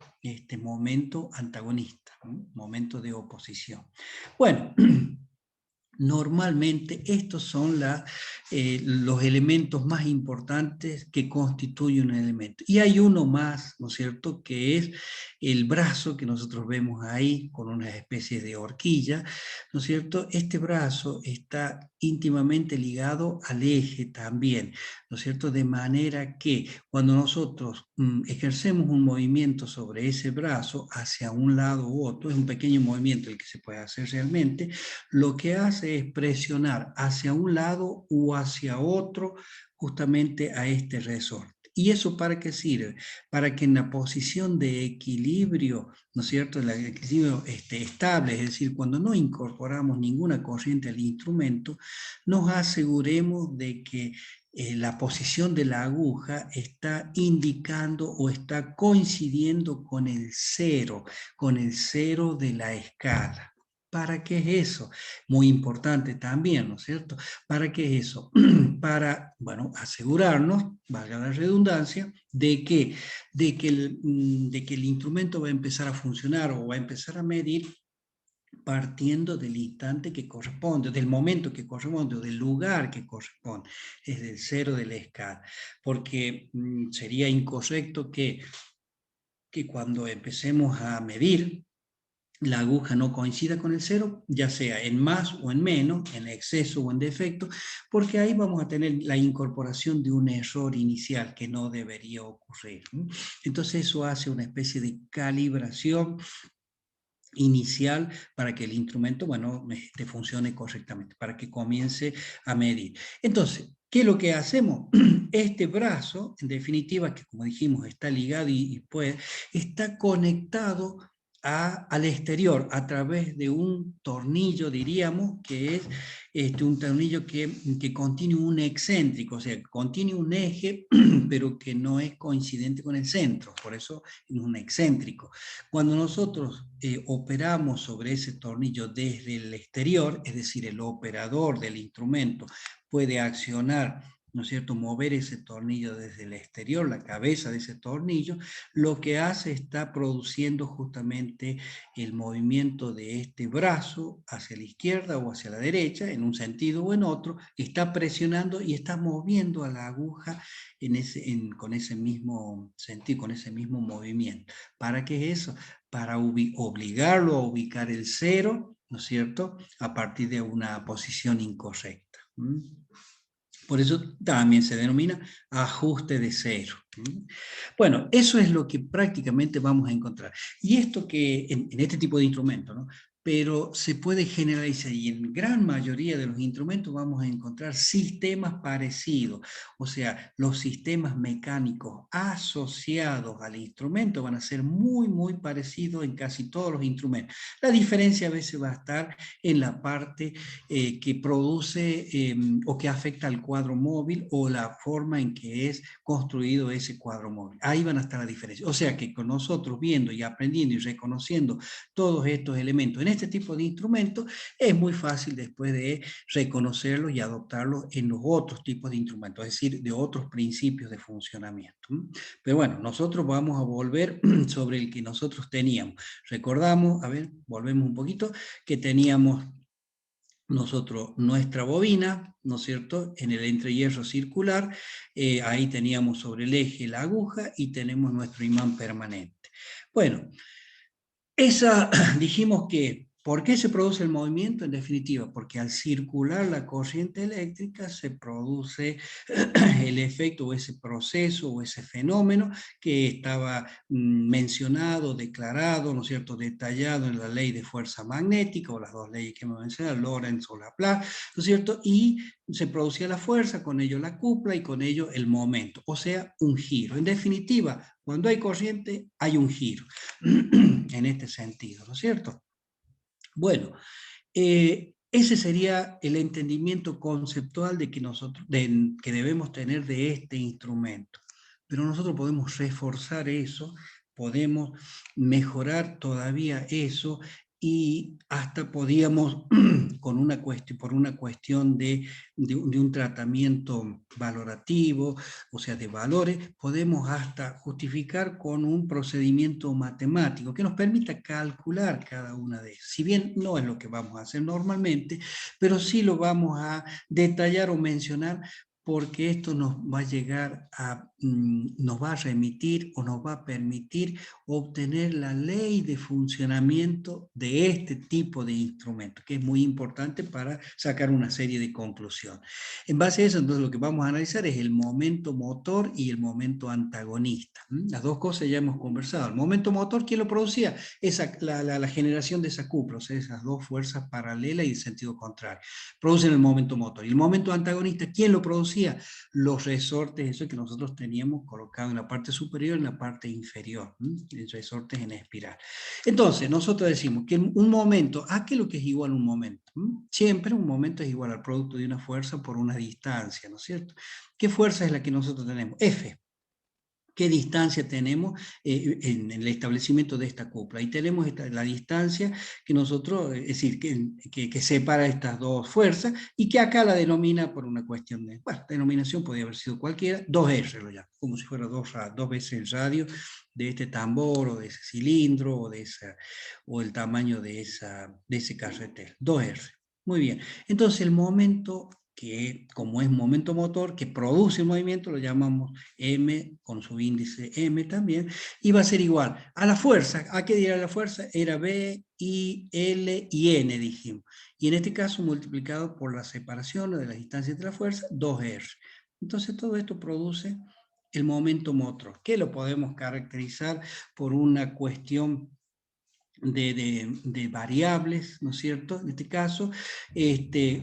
momento antagonista, ¿no? Momento de oposición. Bueno, normalmente estos son los elementos más importantes que constituyen un elemento. Y hay uno más, ¿no es cierto?, que es el brazo que nosotros vemos ahí con una especie de horquilla, ¿no es cierto? Este brazo está íntimamente ligado al eje también, ¿no es cierto? De manera que cuando nosotros ejercemos un movimiento sobre ese brazo hacia un lado u otro, es un pequeño movimiento el que se puede hacer realmente, lo que hace es presionar hacia un lado o hacia otro justamente a este resorte. ¿Y eso para qué sirve? Para que en la posición de equilibrio, ¿no es cierto?, el equilibrio estable, es decir, cuando no incorporamos ninguna corriente al instrumento, nos aseguremos de que la posición de la aguja está indicando o está coincidiendo con el cero de la escala. ¿Para qué es eso? Muy importante también, ¿no es cierto? ¿Para qué es eso? Para, bueno, asegurarnos, valga la redundancia, de que el instrumento va a empezar a funcionar o va a empezar a medir partiendo del instante que corresponde, del momento que corresponde, o del lugar que corresponde, es del cero de la escala. Porque sería incorrecto que cuando empecemos a medir, la aguja no coincida con el cero, ya sea en más o en menos, en exceso o en defecto, porque ahí vamos a tener la incorporación de un error inicial que no debería ocurrir. Entonces eso hace una especie de calibración inicial para que el instrumento, bueno, funcione correctamente, para que comience a medir. Entonces, ¿qué es lo que hacemos? Este brazo, en definitiva, que como dijimos está ligado y pues, está conectado al exterior a través de un tornillo, diríamos, que es un tornillo que contiene un excéntrico, o sea, contiene un eje, pero que no es coincidente con el centro, por eso es un excéntrico. Cuando nosotros operamos sobre ese tornillo desde el exterior, es decir, el operador del instrumento puede accionar, ¿no es cierto?, mover ese tornillo desde el exterior, la cabeza de ese tornillo, lo que hace está produciendo justamente el movimiento de este brazo hacia la izquierda o hacia la derecha, en un sentido o en otro, está presionando y está moviendo a la aguja con ese mismo sentido, con ese mismo movimiento. ¿Para qué es eso? Para obligarlo a ubicar el cero, ¿no es cierto?, a partir de una posición incorrecta. Por eso también se denomina ajuste de cero. Bueno, eso es lo que prácticamente vamos a encontrar. Y esto que en este tipo de instrumentos, ¿no?, pero se puede generalizar y en gran mayoría de los instrumentos vamos a encontrar sistemas parecidos. O sea, los sistemas mecánicos asociados al instrumento van a ser muy, muy parecidos en casi todos los instrumentos. La diferencia a veces va a estar en la parte que produce o que afecta al cuadro móvil o la forma en que es construido ese cuadro móvil. Ahí van a estar las diferencias. O sea que con nosotros viendo y aprendiendo y reconociendo todos estos elementos en este tipo de instrumentos es muy fácil después de reconocerlos y adoptarlos en los otros tipos de instrumentos, es decir, de otros principios de funcionamiento. Pero bueno, nosotros vamos a volver sobre el que nosotros teníamos. Recordamos, a ver, volvemos un poquito, que teníamos nosotros nuestra bobina, ¿no es cierto?, en el entrehierro circular, ahí teníamos sobre el eje la aguja y tenemos nuestro imán permanente. Bueno, dijimos que, ¿por qué se produce el movimiento? En definitiva, porque al circular la corriente eléctrica se produce el efecto o ese proceso o ese fenómeno que estaba mencionado, declarado, ¿no es cierto?, detallado en la ley de fuerza magnética o las dos leyes que hemos mencionado, Lorentz o Laplace, ¿no es cierto?, y se producía la fuerza, con ello la cupla y con ello el momento, o sea, un giro. En definitiva, cuando hay corriente, hay un giro, en este sentido, ¿no es cierto? Bueno, ese sería el entendimiento conceptual de que que debemos tener de este instrumento. Pero nosotros podemos reforzar eso, podemos mejorar todavía eso y hasta podíamos, por una cuestión de un tratamiento valorativo, o sea, de valores, podemos hasta justificar con un procedimiento matemático que nos permita calcular cada una de ellas. Si bien no es lo que vamos a hacer normalmente, pero sí lo vamos a detallar o mencionar porque esto nos va a llegar a, nos va a remitir o nos va a permitir obtener la ley de funcionamiento de este tipo de instrumento, que es muy importante para sacar una serie de conclusiones. En base a eso, entonces, lo que vamos a analizar es el momento motor y el momento antagonista. Las dos cosas ya hemos conversado. El momento motor, ¿quién lo producía? La generación de esa cupla, o sea, esas dos fuerzas paralelas y de sentido contrario. Producen el momento motor. Y el momento antagonista, ¿quién lo producía? Los resortes, eso que nosotros teníamos colocado en la parte superior y en la parte inferior, resortes en espiral. Entonces, nosotros decimos que un momento, ¿a qué es lo que es igual a un momento? Siempre un momento es igual al producto de una fuerza por una distancia, ¿no es cierto? ¿Qué fuerza es la que nosotros tenemos? F. ¿Qué distancia tenemos en el establecimiento de esta cupla? Ahí tenemos la distancia que nosotros, es decir, que separa estas dos fuerzas y que acá la denomina por una cuestión de, bueno, denominación podría haber sido cualquiera, 2R lo llamo, como si fuera dos veces el radio de este tambor o de ese cilindro o el tamaño de ese carretel, 2R. Muy bien, entonces el momento que como es momento motor, que produce el movimiento, lo llamamos M, con su índice M también, y va a ser igual a la fuerza. ¿A qué dirá la fuerza? Era B, I, L y N, dijimos. Y en este caso multiplicado por la separación de las distancias de la fuerza, 2R. Entonces todo esto produce el momento motor, que lo podemos caracterizar por una cuestión de variables, ¿no es cierto? En este caso,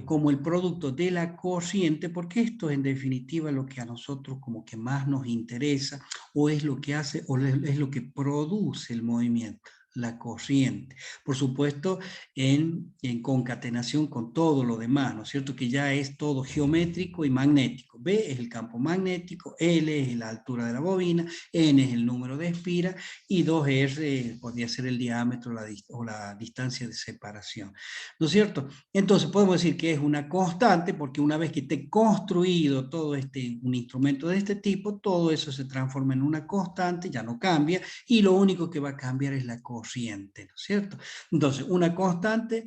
como el producto de la corriente, porque esto es en definitiva lo que a nosotros como que más nos interesa, o es lo que hace, o es lo que produce el movimiento, la corriente. Por supuesto, en concatenación con todo lo demás, ¿no es cierto? Que ya es todo geométrico y magnético. B es el campo magnético, L es la altura de la bobina, N es el número de espiras, y 2R podría ser el diámetro o la distancia de separación, ¿no es cierto? Entonces podemos decir que es una constante porque una vez que esté construido todo un instrumento de este tipo, todo eso se transforma en una constante, ya no cambia, y lo único que va a cambiar es la corriente, ¿no es cierto? Entonces, una constante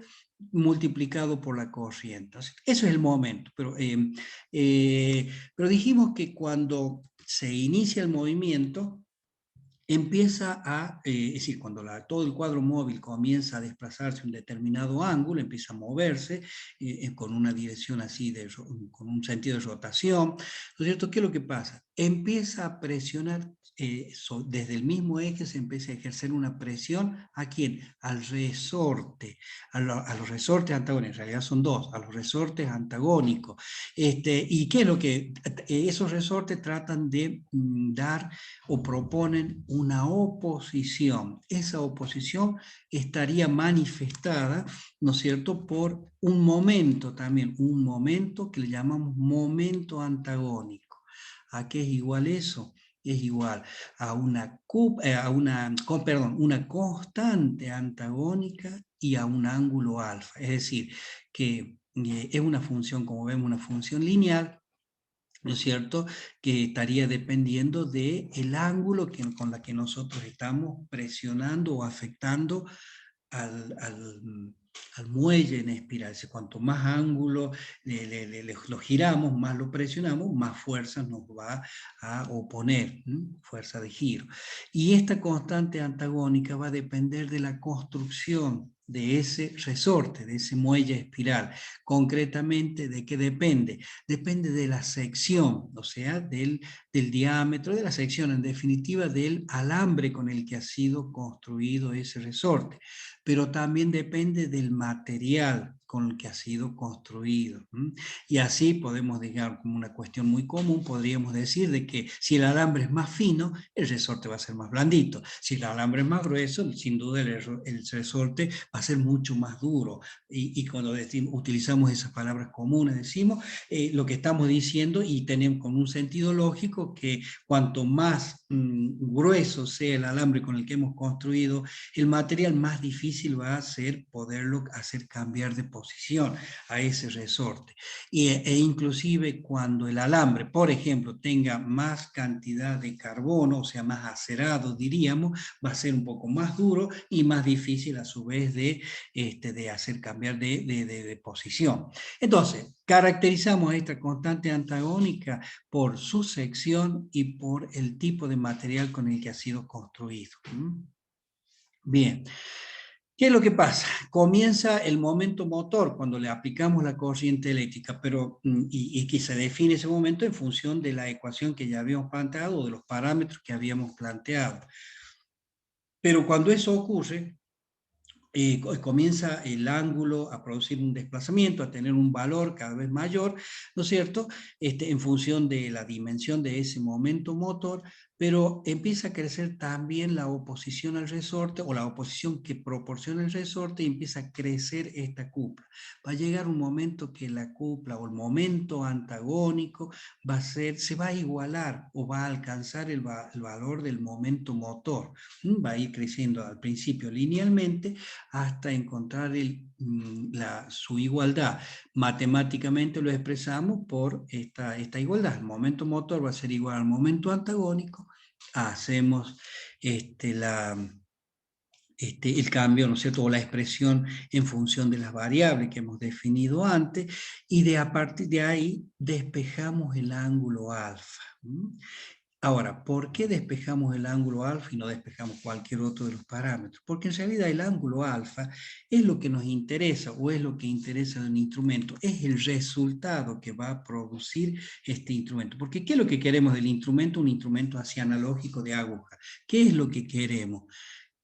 multiplicado por la corriente. Eso es el momento, pero dijimos que cuando se inicia el movimiento, empieza es decir, cuando todo el cuadro móvil comienza a desplazarse a un determinado ángulo, empieza a moverse con una dirección así, con un sentido de rotación, ¿no es cierto? ¿Qué es lo que pasa? Empieza a presionar, desde el mismo eje se empieza a ejercer una presión, ¿a quién? Al resorte, a los resortes antagónicos, en realidad son dos, a los resortes antagónicos. ¿Y qué es lo que esos resortes tratan de dar o proponen una oposición? Esa oposición estaría manifestada, ¿no es cierto?, por un momento también, un momento que le llamamos momento antagónico. ¿A qué es igual eso? es igual a una constante antagónica y a un ángulo alfa. Es decir, que es una función, como vemos, una función lineal, ¿no es cierto?, que estaría dependiendo del ángulo con la que nosotros estamos presionando o afectando al muelle en espiral. Cuanto más ángulo lo giramos, más lo presionamos, más fuerza nos va a oponer, fuerza de giro. Y esta constante antagónica va a depender de la construcción de ese resorte, de ese muelle espiral. Concretamente, ¿de qué depende? Depende de la sección, o sea, del diámetro de la sección, en definitiva, del alambre con el que ha sido construido ese resorte, pero también depende del material con el que ha sido construido. Y así podemos, digamos, como una cuestión muy común, podríamos decir de que si el alambre es más fino, el resorte va a ser más blandito. Si el alambre es más grueso, sin duda el resorte va a ser mucho más duro. Y cuando utilizamos esas palabras comunes, decimos lo que estamos diciendo, y tenemos con un sentido lógico que cuanto más grueso sea el alambre con el que hemos construido el material, más difícil va a ser poderlo hacer cambiar de posición a ese resorte. E inclusive cuando el alambre, por ejemplo, tenga más cantidad de carbono, o sea, más acerado, diríamos, va a ser un poco más duro y más difícil a su vez de hacer cambiar de posición. Entonces, caracterizamos a esta constante antagónica por su sección y por el tipo de material con el que ha sido construido. Bien, ¿qué es lo que pasa? Comienza el momento motor cuando le aplicamos la corriente eléctrica, pero y que se define ese momento en función de la ecuación que ya habíamos planteado o de los parámetros que habíamos planteado. Pero cuando eso ocurre, comienza el ángulo a producir un desplazamiento, a tener un valor cada vez mayor, ¿no es cierto?, en función de la dimensión de ese momento motor, pero empieza a crecer también la oposición al resorte, o la oposición que proporciona el resorte, y empieza a crecer esta cupla. Va a llegar un momento que la cupla o el momento antagónico se va a igualar o va a alcanzar el valor del momento motor. Va a ir creciendo al principio linealmente, hasta encontrar su igualdad. Matemáticamente lo expresamos por esta igualdad. El momento motor va a ser igual al momento antagónico. Hacemos el cambio, ¿no es cierto?, o la expresión en función de las variables que hemos definido antes, y a partir de ahí despejamos el ángulo alfa. Ahora, ¿por qué despejamos el ángulo alfa y no despejamos cualquier otro de los parámetros? Porque en realidad el ángulo alfa es lo que nos interesa, o es lo que interesa de un instrumento, es el resultado que va a producir este instrumento. Porque ¿qué es lo que queremos del instrumento? Un instrumento así analógico de aguja. ¿Qué es lo que queremos?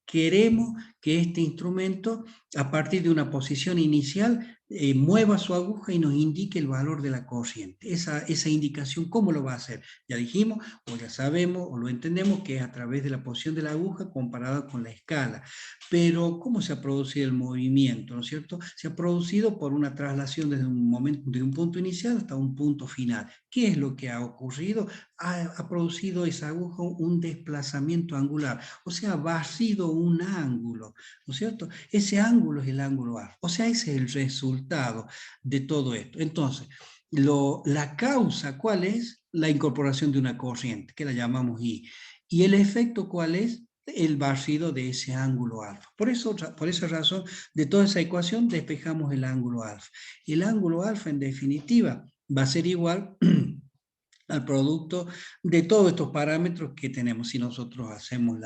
Queremos que este instrumento, a partir de una posición inicial, mueva su aguja y nos indique el valor de la corriente. Esa indicación, ¿cómo lo va a hacer? Ya dijimos, o ya sabemos, o lo entendemos, que es a través de la posición de la aguja comparada con la escala. Pero, ¿cómo se ha producido el movimiento? ¿No es cierto? Se ha producido por una traslación desde un punto inicial hasta un punto final. ¿Qué es lo que ha ocurrido? Ha producido esa aguja un desplazamiento angular, o sea, ha barrido un ángulo, ¿no es cierto? Ese ángulo es el ángulo alfa, o sea, ese es el resultado de todo esto. Entonces, la causa, ¿cuál es? La incorporación de una corriente, que la llamamos I. ¿Y el efecto cuál es? El barrido de ese ángulo alfa. Por esa razón, de toda esa ecuación despejamos el ángulo alfa. El ángulo alfa, en definitiva, va a ser igual al producto de todos estos parámetros que tenemos. Si nosotros hacemos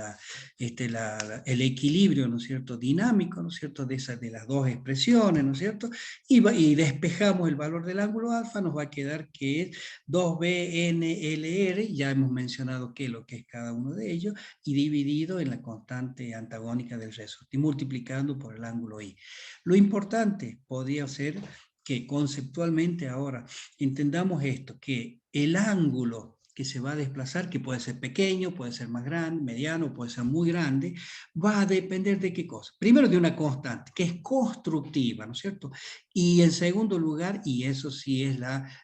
el equilibrio, ¿no es cierto?, dinámico, ¿no es cierto?, de las dos expresiones, ¿no es cierto?, y despejamos el valor del ángulo alfa, nos va a quedar que es 2BNLR, ya hemos mencionado lo que es cada uno de ellos, y dividido en la constante antagónica del resorte, y multiplicando por el ángulo I. Lo importante podría ser que conceptualmente ahora entendamos esto, que el ángulo que se va a desplazar, que puede ser pequeño, puede ser más grande, mediano, puede ser muy grande, va a depender de qué cosa. Primero, de una constante, que es constructiva, ¿no es cierto? Y en segundo lugar, y eso sí es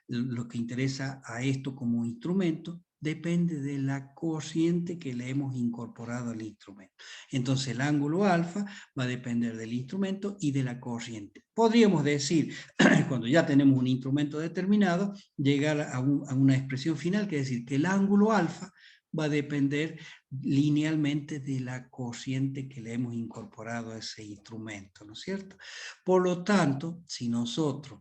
lo que interesa a esto como instrumento, depende de la corriente que le hemos incorporado al instrumento. Entonces el ángulo alfa va a depender del instrumento y de la corriente. Podríamos decir, cuando ya tenemos un instrumento determinado, llegar a una expresión final, que es decir, que el ángulo alfa va a depender linealmente de la corriente que le hemos incorporado a ese instrumento, ¿no es cierto? Por lo tanto, si nosotros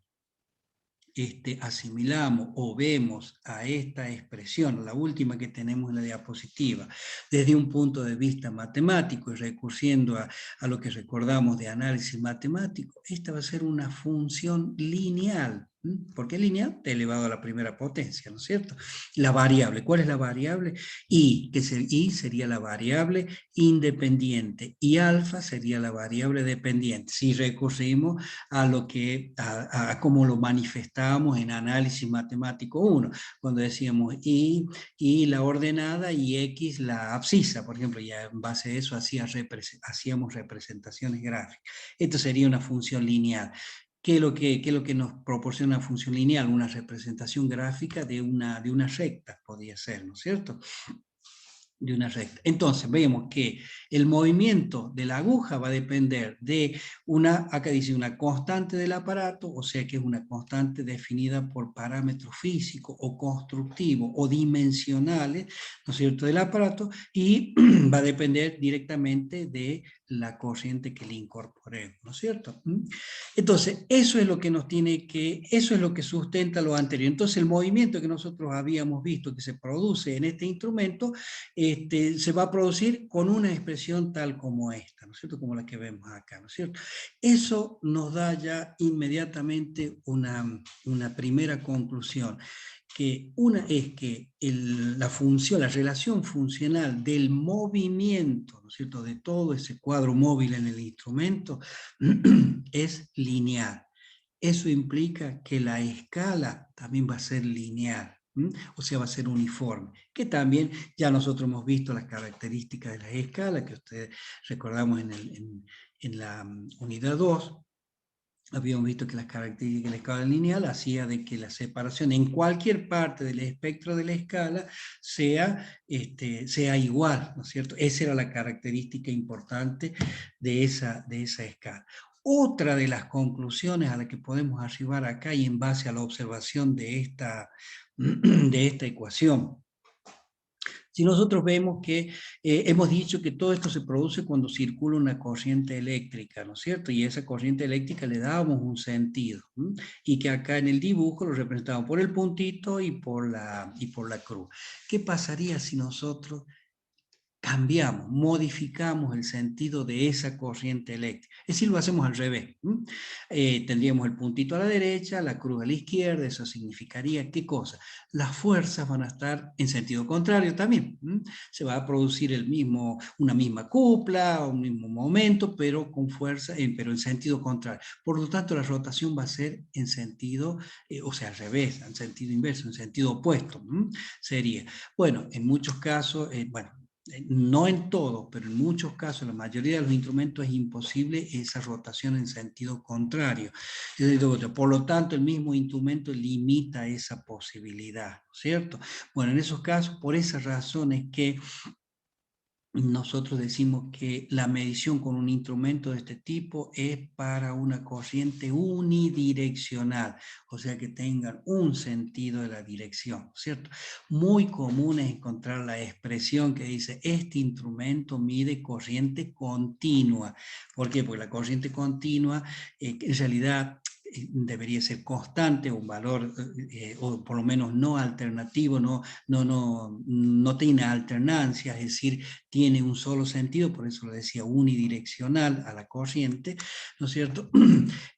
asimilamos o vemos a esta expresión, la última que tenemos en la diapositiva, desde un punto de vista matemático y recurriendo a lo que recordamos de análisis matemático, esta va a ser una función lineal. ¿Por qué lineal? Elevado a la primera potencia, ¿no es cierto? La variable, ¿cuál es la variable? I, que I sería la variable independiente y alfa sería la variable dependiente. Si recurrimos a lo que, a cómo lo manifestábamos en análisis matemático 1, cuando decíamos y la ordenada y x la abscisa, por ejemplo, ya en base a eso hacíamos representaciones gráficas. Esto sería una función lineal. ¿Qué es lo que nos proporciona una función lineal? Una representación gráfica de una recta, podría ser, ¿no es cierto? De una recta. Entonces vemos que el movimiento de la aguja va a depender de acá dice una constante del aparato, o sea que es una constante definida por parámetros físicos o constructivos o dimensionales, ¿no es cierto?, del aparato, y va a depender directamente de la corriente que le incorporemos, ¿no es cierto? Entonces, eso es lo que eso es lo que sustenta lo anterior. Entonces, el movimiento que nosotros habíamos visto que se produce en este instrumento, se va a producir con una expresión tal como esta, ¿no es cierto?, como la que vemos acá, ¿no es cierto? Eso nos da ya inmediatamente una primera conclusión, que una es que la relación funcional del movimiento, ¿no es cierto?, de todo ese cuadro móvil en el instrumento es lineal. Eso implica que la escala también va a ser lineal. O sea, va a ser uniforme, que también ya nosotros hemos visto las características de las escalas, que ustedes recordamos en la unidad 2, habíamos visto que las características de la escala lineal hacía de que la separación en cualquier parte del espectro de la escala sea igual, ¿no es cierto? Esa era la característica importante de esa escala. Otra de las conclusiones a las que podemos arribar acá y en base a la observación de esta ecuación, si nosotros vemos que hemos dicho que todo esto se produce cuando circula una corriente eléctrica, ¿no es cierto? Y a esa corriente eléctrica le damos un sentido, y que acá en el dibujo lo representamos por el puntito y por la cruz. ¿Qué pasaría si nosotros cambiamos, modificamos el sentido de esa corriente eléctrica? Es decir, lo hacemos al revés. Tendríamos el puntito a la derecha, la cruz a la izquierda. Eso significaría, ¿qué cosa? Las fuerzas van a estar en sentido contrario también. Se va a producir una misma cupla, un mismo momento, pero con fuerza, pero en sentido contrario. Por lo tanto, la rotación va a ser en sentido, o sea, al revés, en sentido inverso, en sentido opuesto. Sería, bueno, en muchos casos, no en todo, pero en muchos casos, en la mayoría de los instrumentos es imposible esa rotación en sentido contrario. Por lo tanto, el mismo instrumento limita esa posibilidad, ¿cierto? Bueno, en esos casos, por esas razones que nosotros decimos que la medición con un instrumento de este tipo es para una corriente unidireccional, o sea que tengan un sentido de la dirección, ¿cierto? Muy común es encontrar la expresión que dice, este instrumento mide corriente continua. ¿Por qué? Porque la corriente continua en realidad debería ser constante, un valor, o por lo menos no alternativo, no tiene alternancia, es decir, tiene un solo sentido, por eso lo decía unidireccional a la corriente, ¿no es cierto?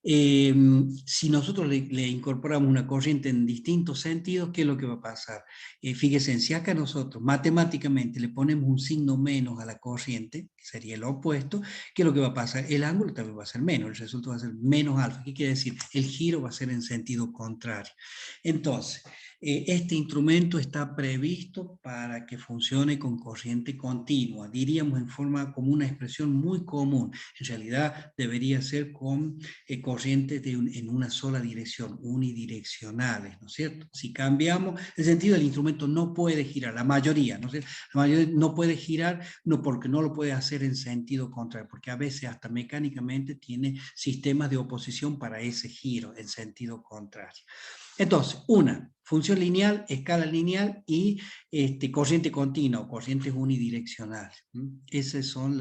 Si nosotros le incorporamos una corriente en distintos sentidos, ¿qué es lo que va a pasar? Fíjense, si acá nosotros matemáticamente le ponemos un signo menos a la corriente, que sería lo opuesto, ¿qué es lo que va a pasar? El ángulo también va a ser menos, el resultado va a ser menos alfa. ¿Qué quiere decir? el giro va a ser en sentido contrario. Entonces, este instrumento está previsto para que funcione con corriente continua, diríamos en forma como una expresión muy común. En realidad debería ser con corrientes en una sola dirección, unidireccionales, ¿no es cierto? Si cambiamos el sentido, el instrumento no puede girar, la mayoría, ¿no es cierto? La mayoría no puede girar, no porque no lo puede hacer en sentido contrario, porque a veces hasta mecánicamente tiene sistemas de oposición para ese giro en sentido contrario. Entonces, una, función lineal, escala lineal y corriente continua o corrientes unidireccionales. Esos son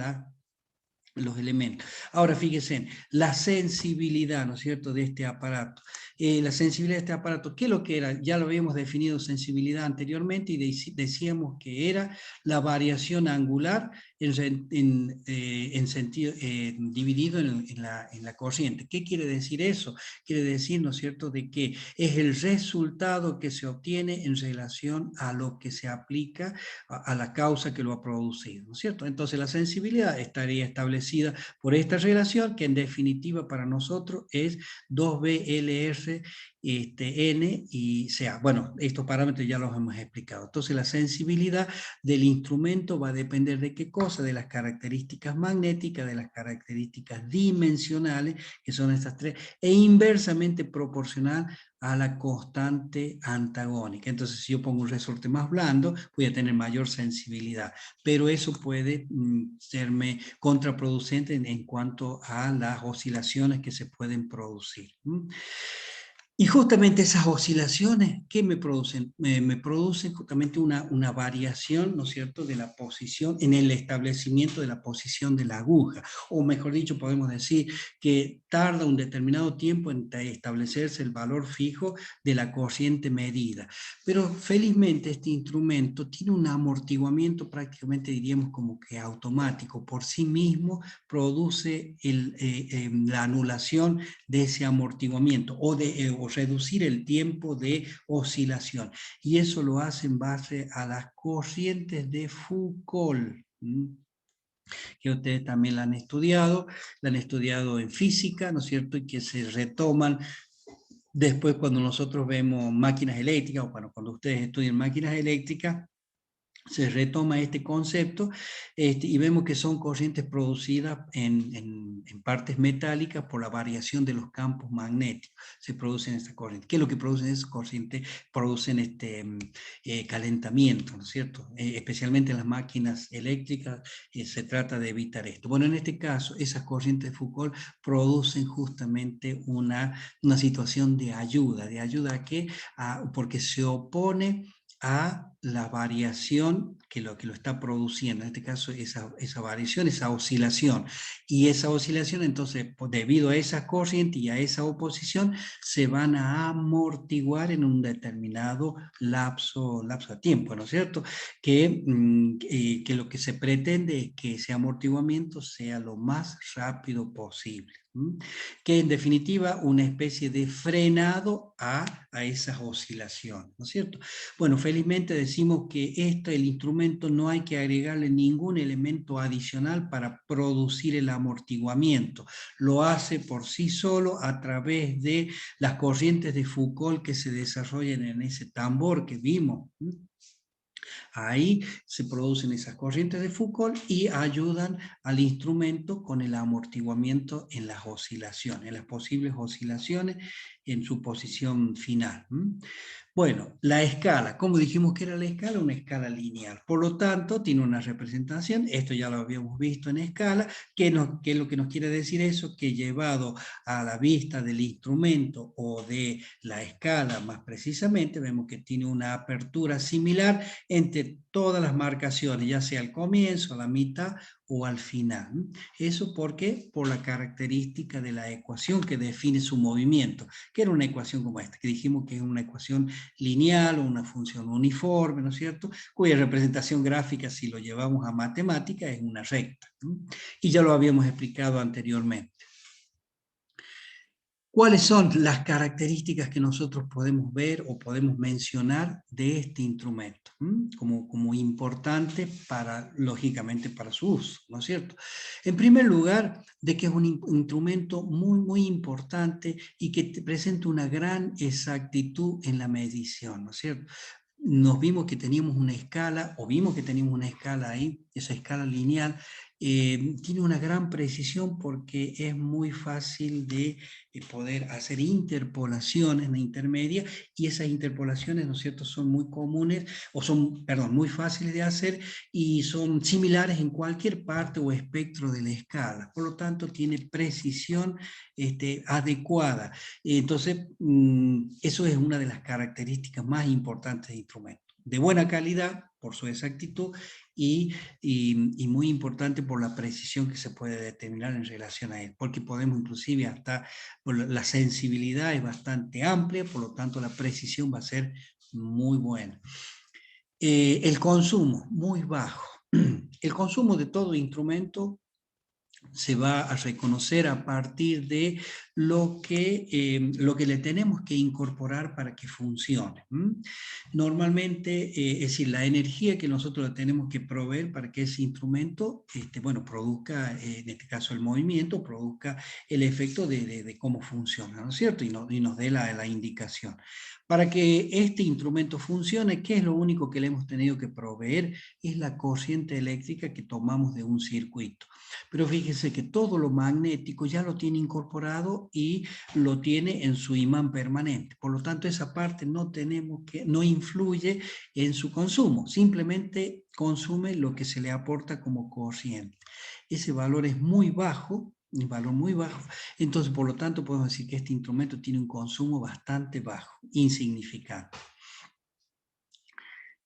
los elementos. Ahora fíjense, la sensibilidad, ¿no es cierto?, de este aparato. La sensibilidad de este aparato, ¿qué es lo que era? Ya lo habíamos definido sensibilidad anteriormente y decíamos que era la variación angular en sentido dividido en la corriente. ¿Qué quiere decir eso? Quiere decir, ¿no es cierto?, de que es el resultado que se obtiene en relación a lo que se aplica a la causa que lo ha producido, ¿no es cierto? Entonces la sensibilidad estaría establecida por esta relación, que en definitiva para nosotros es 2BLR N y CA. Bueno, estos parámetros ya los hemos explicado. Entonces la sensibilidad del instrumento va a depender de qué cosa, de las características magnéticas, de las características dimensionales, que son estas tres, e inversamente proporcional a la constante antagónica. Entonces, si yo pongo un resorte más blando, voy a tener mayor sensibilidad, pero eso puede serme contraproducente en cuanto a las oscilaciones que se pueden producir. Y justamente esas oscilaciones, ¿qué me producen? Me producen justamente una variación, ¿no es cierto?, de la posición, en el establecimiento de la posición de la aguja, o mejor dicho, podemos decir que tarda un determinado tiempo en establecerse el valor fijo de la corriente medida. Pero felizmente este instrumento tiene un amortiguamiento prácticamente, diríamos, como que automático, por sí mismo produce la anulación de ese amortiguamiento o reducir el tiempo de oscilación. Y eso lo hace en base a las corrientes de Foucault, que ustedes también la han estudiado en física, ¿no es cierto? Y que se retoman después cuando nosotros vemos máquinas eléctricas, o cuando ustedes estudian máquinas eléctricas, se retoma este concepto y vemos que son corrientes producidas en partes metálicas por la variación de los campos magnéticos. Se producen estas corrientes. ¿Qué es lo que producen esas corrientes? Producen calentamiento, ¿no es cierto? Especialmente en las máquinas eléctricas se trata de evitar esto. Bueno, en este caso, esas corrientes de Foucault producen justamente una situación de ayuda. ¿De ayuda a qué? Porque se opone a la variación que lo está produciendo, en este caso esa variación, esa oscilación. Y esa oscilación, entonces, debido a esa corriente y a esa oposición, se van a amortiguar en un determinado lapso de tiempo, ¿no es cierto? Que lo que se pretende es que ese amortiguamiento sea lo más rápido posible. Que en definitiva una especie de frenado a esas oscilaciones, ¿no es cierto? Bueno, felizmente decimos que el instrumento no hay que agregarle ningún elemento adicional para producir el amortiguamiento. Lo hace por sí solo a través de las corrientes de Foucault que se desarrollan en ese tambor que vimos. Ahí se producen esas corrientes de Foucault y ayudan al instrumento con el amortiguamiento en las oscilaciones, en las posibles oscilaciones en su posición final. Bueno, la escala, ¿cómo dijimos que era la escala? Una escala lineal. Por lo tanto, tiene una representación, esto ya lo habíamos visto en escala, ¿qué es lo que nos quiere decir eso? Que llevado a la vista del instrumento o de la escala más precisamente, vemos que tiene una apertura similar entre todas las marcaciones, ya sea al comienzo, a la mitad o al final. ¿Eso por qué? Por la característica de la ecuación que define su movimiento, que era una ecuación como esta, que dijimos que es una ecuación lineal o una función uniforme, ¿no es cierto? Cuya representación gráfica, si lo llevamos a matemática, es una recta. Y ya lo habíamos explicado anteriormente. ¿Cuáles son las características que nosotros podemos ver o podemos mencionar de este instrumento? Como importante para, lógicamente, para su uso, ¿no es cierto? En primer lugar, de que es un instrumento muy importante y que presenta una gran exactitud en la medición, ¿no es cierto? Nos vimos que teníamos una escala, o vimos que teníamos una escala ahí, esa escala lineal, tiene una gran precisión porque es muy fácil de poder hacer interpolaciones en la intermedia, y esas interpolaciones, ¿no es cierto?, son muy comunes, o son, perdón, muy fáciles de hacer, y son similares en cualquier parte o espectro de la escala. Por lo tanto, tiene precisión adecuada. Entonces, eso es una de las características más importantes del instrumento. De buena calidad, por su exactitud, y muy importante por la precisión que se puede determinar en relación a él, porque podemos inclusive hasta, la sensibilidad es bastante amplia, por lo tanto la precisión va a ser muy buena. El consumo, muy bajo. El consumo de todo instrumento se va a reconocer a partir de lo que le tenemos que incorporar para que funcione. Normalmente, es decir, la energía que nosotros le tenemos que proveer para que ese instrumento bueno, produzca, en este caso el movimiento, produzca el efecto de cómo funciona, ¿no es cierto? Y nos dé la indicación. Para que este instrumento funcione, ¿qué es lo único que le hemos tenido que proveer? Es la corriente eléctrica que tomamos de un circuito. Pero fíjense que todo lo magnético ya lo tiene incorporado y lo tiene en su imán permanente. Por lo tanto, esa parte no influye en su consumo, simplemente consume lo que se le aporta como corriente. Ese valor es muy bajo, un valor muy bajo, entonces por lo tanto podemos decir que este instrumento tiene un consumo bastante bajo, insignificante.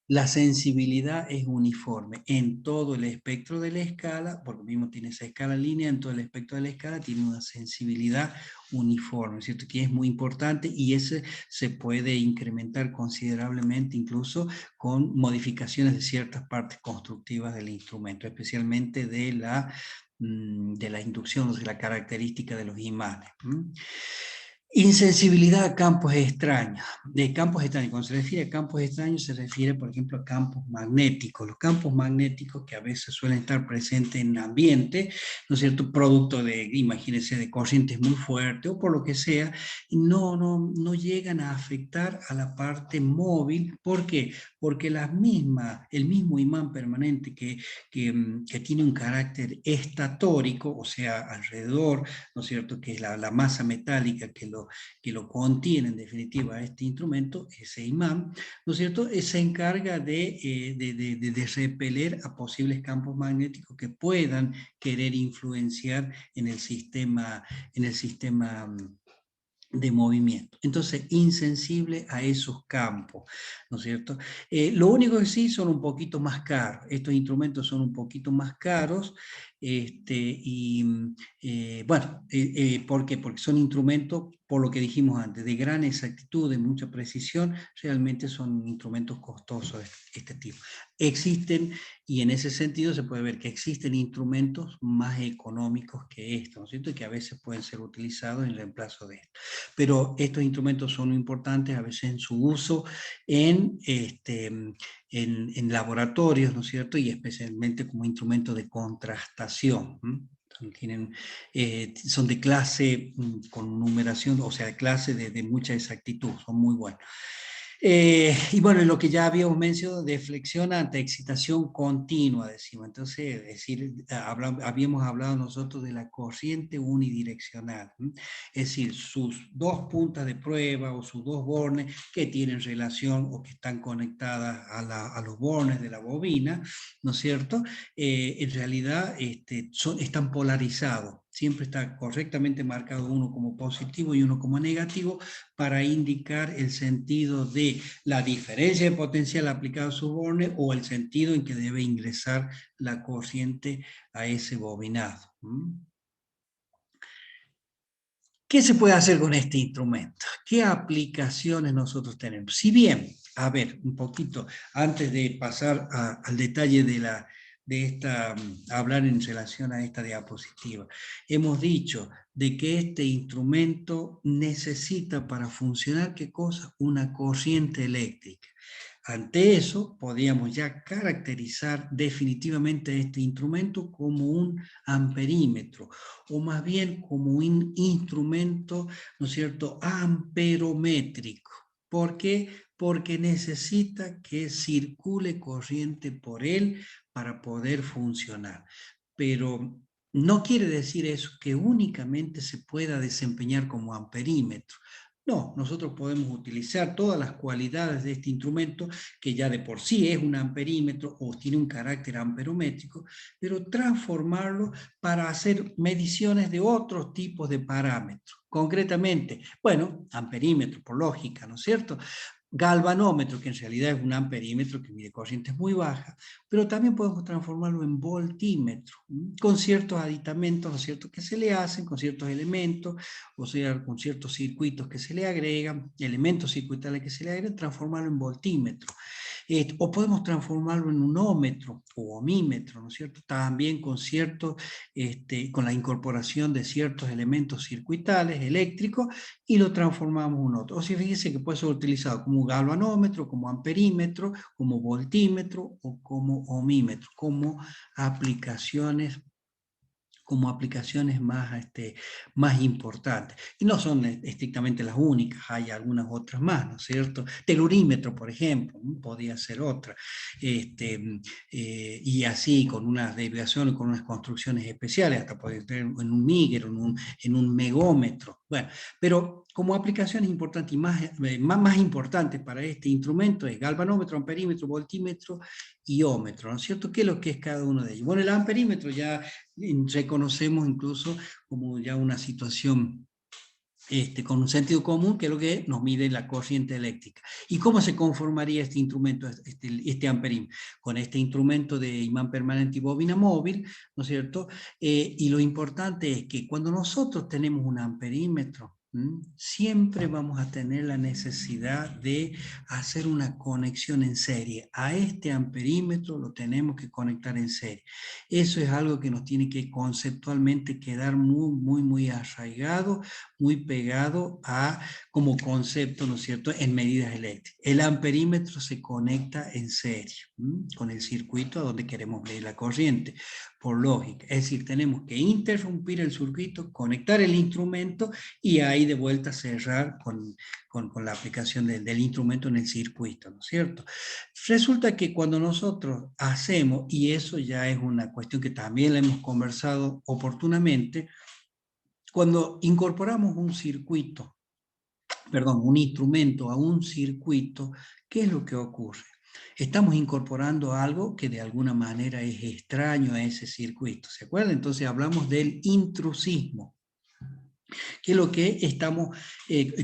La sensibilidad es uniforme en todo el espectro de la escala, porque mismo tiene esa escala línea, en todo el espectro de la escala tiene una sensibilidad uniforme, ¿cierto? Que es muy importante, y ese se puede incrementar considerablemente incluso con modificaciones de ciertas partes constructivas del instrumento, especialmente de la inducción, de la característica de los imanes. Insensibilidad a campos extraños. De campos extraños, cuando se refiere a campos extraños, se refiere, por ejemplo, a campos magnéticos. Los campos magnéticos que a veces suelen estar presentes en el ambiente, ¿no es cierto?, producto de, imagínense, de corrientes muy fuertes o por lo que sea, no llegan a afectar a la parte móvil. ¿Por qué? Porque el mismo imán permanente que tiene un carácter estatórico, o sea, alrededor, ¿no es cierto?, que es la masa metálica que lo contiene en definitiva este instrumento, ese imán, ¿no es cierto?, se encarga de repeler a posibles campos magnéticos que puedan querer influenciar en el sistema de movimiento. Entonces, insensible a esos campos, ¿no es cierto? Lo único que sí, son un poquito más caros. Estos instrumentos son un poquito más caros, bueno, ¿por qué? Porque son instrumentos, por lo que dijimos antes, de gran exactitud, de mucha precisión. Realmente son instrumentos costosos de este tipo. Existen, y en ese sentido se puede ver que existen instrumentos más económicos que estos, ¿no es cierto?, y que a veces pueden ser utilizados en reemplazo de esto. Pero estos instrumentos son importantes a veces en su uso en laboratorios, ¿no es cierto?, y especialmente como instrumento de contrastación. Son de clase con numeración, o sea, de clase de mucha exactitud, son muy buenos. Y bueno, lo que ya habíamos mencionado, de flexión ante excitación continua, decimos. Entonces, es decir, habíamos hablado nosotros de la corriente unidireccional. Es decir, sus dos puntas de prueba o sus dos bornes que tienen relación o que están conectadas a los bornes de la bobina, ¿no es cierto? En realidad están polarizados. Siempre está correctamente marcado uno como positivo y uno como negativo, para indicar el sentido de la diferencia de potencial aplicado a su borne, o el sentido en que debe ingresar la corriente a ese bobinado. ¿Qué se puede hacer con este instrumento? ¿Qué aplicaciones nosotros tenemos? Si bien, a ver, un poquito, antes de pasar al detalle hablar en relación a esta diapositiva. Hemos dicho de que este instrumento necesita para funcionar, ¿qué cosa? Una corriente eléctrica. Ante eso, podríamos ya caracterizar definitivamente este instrumento como un amperímetro, o más bien como un instrumento, ¿no es cierto?, amperométrico. ¿Por qué? Porque necesita que circule corriente por él para poder funcionar. Pero no quiere decir eso que únicamente se pueda desempeñar como amperímetro. No, nosotros podemos utilizar todas las cualidades de este instrumento, que ya de por sí es un amperímetro o tiene un carácter amperométrico, pero transformarlo para hacer mediciones de otros tipos de parámetros. Concretamente, bueno, amperímetro por lógica, ¿no es cierto? Galvanómetro, que en realidad es un amperímetro que mide corrientes muy bajas, pero también podemos transformarlo en voltímetro, con ciertos aditamentos, ¿no es cierto?, que se le hacen, con ciertos elementos, o sea, con ciertos circuitos que se le agregan, elementos circuitales que se le agregan, transformarlo en voltímetro. O podemos transformarlo en un ómetro o ohmímetro, ¿no es cierto? También con con la incorporación de ciertos elementos circuitales eléctricos y lo transformamos en otro. O sea, fíjense que puede ser utilizado como galvanómetro, como amperímetro, como voltímetro o como ohmímetro, como aplicaciones más importantes. Y no son estrictamente las únicas, hay algunas otras más, ¿no es cierto? Telurímetro, por ejemplo, podría ser otra. Y así, con unas derivaciones, con unas construcciones especiales, hasta puede ser en un Míger, en un megómetro. Bueno, pero como aplicaciones importantes y más importantes para este instrumento es galvanómetro, amperímetro, voltímetro y ómetro, ¿no es cierto? ¿Qué es lo que es cada uno de ellos? Bueno, el amperímetro ya reconocemos incluso como ya una situación con un sentido común, que es lo que nos mide la corriente eléctrica. ¿Y cómo se conformaría este instrumento, este amperímetro? Con este instrumento de imán permanente y bobina móvil, ¿no es cierto? Y lo importante es que cuando nosotros tenemos un amperímetro, siempre vamos a tener la necesidad de hacer una conexión en serie. A este amperímetro lo tenemos que conectar en serie. Eso es algo que nos tiene que conceptualmente quedar muy arraigado, muy pegado como concepto, ¿no es cierto?, en medidas eléctricas. El amperímetro se conecta en serie con el circuito a donde queremos medir la corriente, por lógica. Es decir, tenemos que interrumpir el circuito, conectar el instrumento y ahí de vuelta cerrar con la aplicación del instrumento en el circuito, ¿no es cierto? Resulta que cuando nosotros hacemos, y eso ya es una cuestión que también la hemos conversado oportunamente, cuando incorporamos un instrumento a un circuito, ¿qué es lo que ocurre? Estamos incorporando algo que de alguna manera es extraño a ese circuito, ¿se acuerdan? Entonces hablamos del intrusismo, que es lo que estamos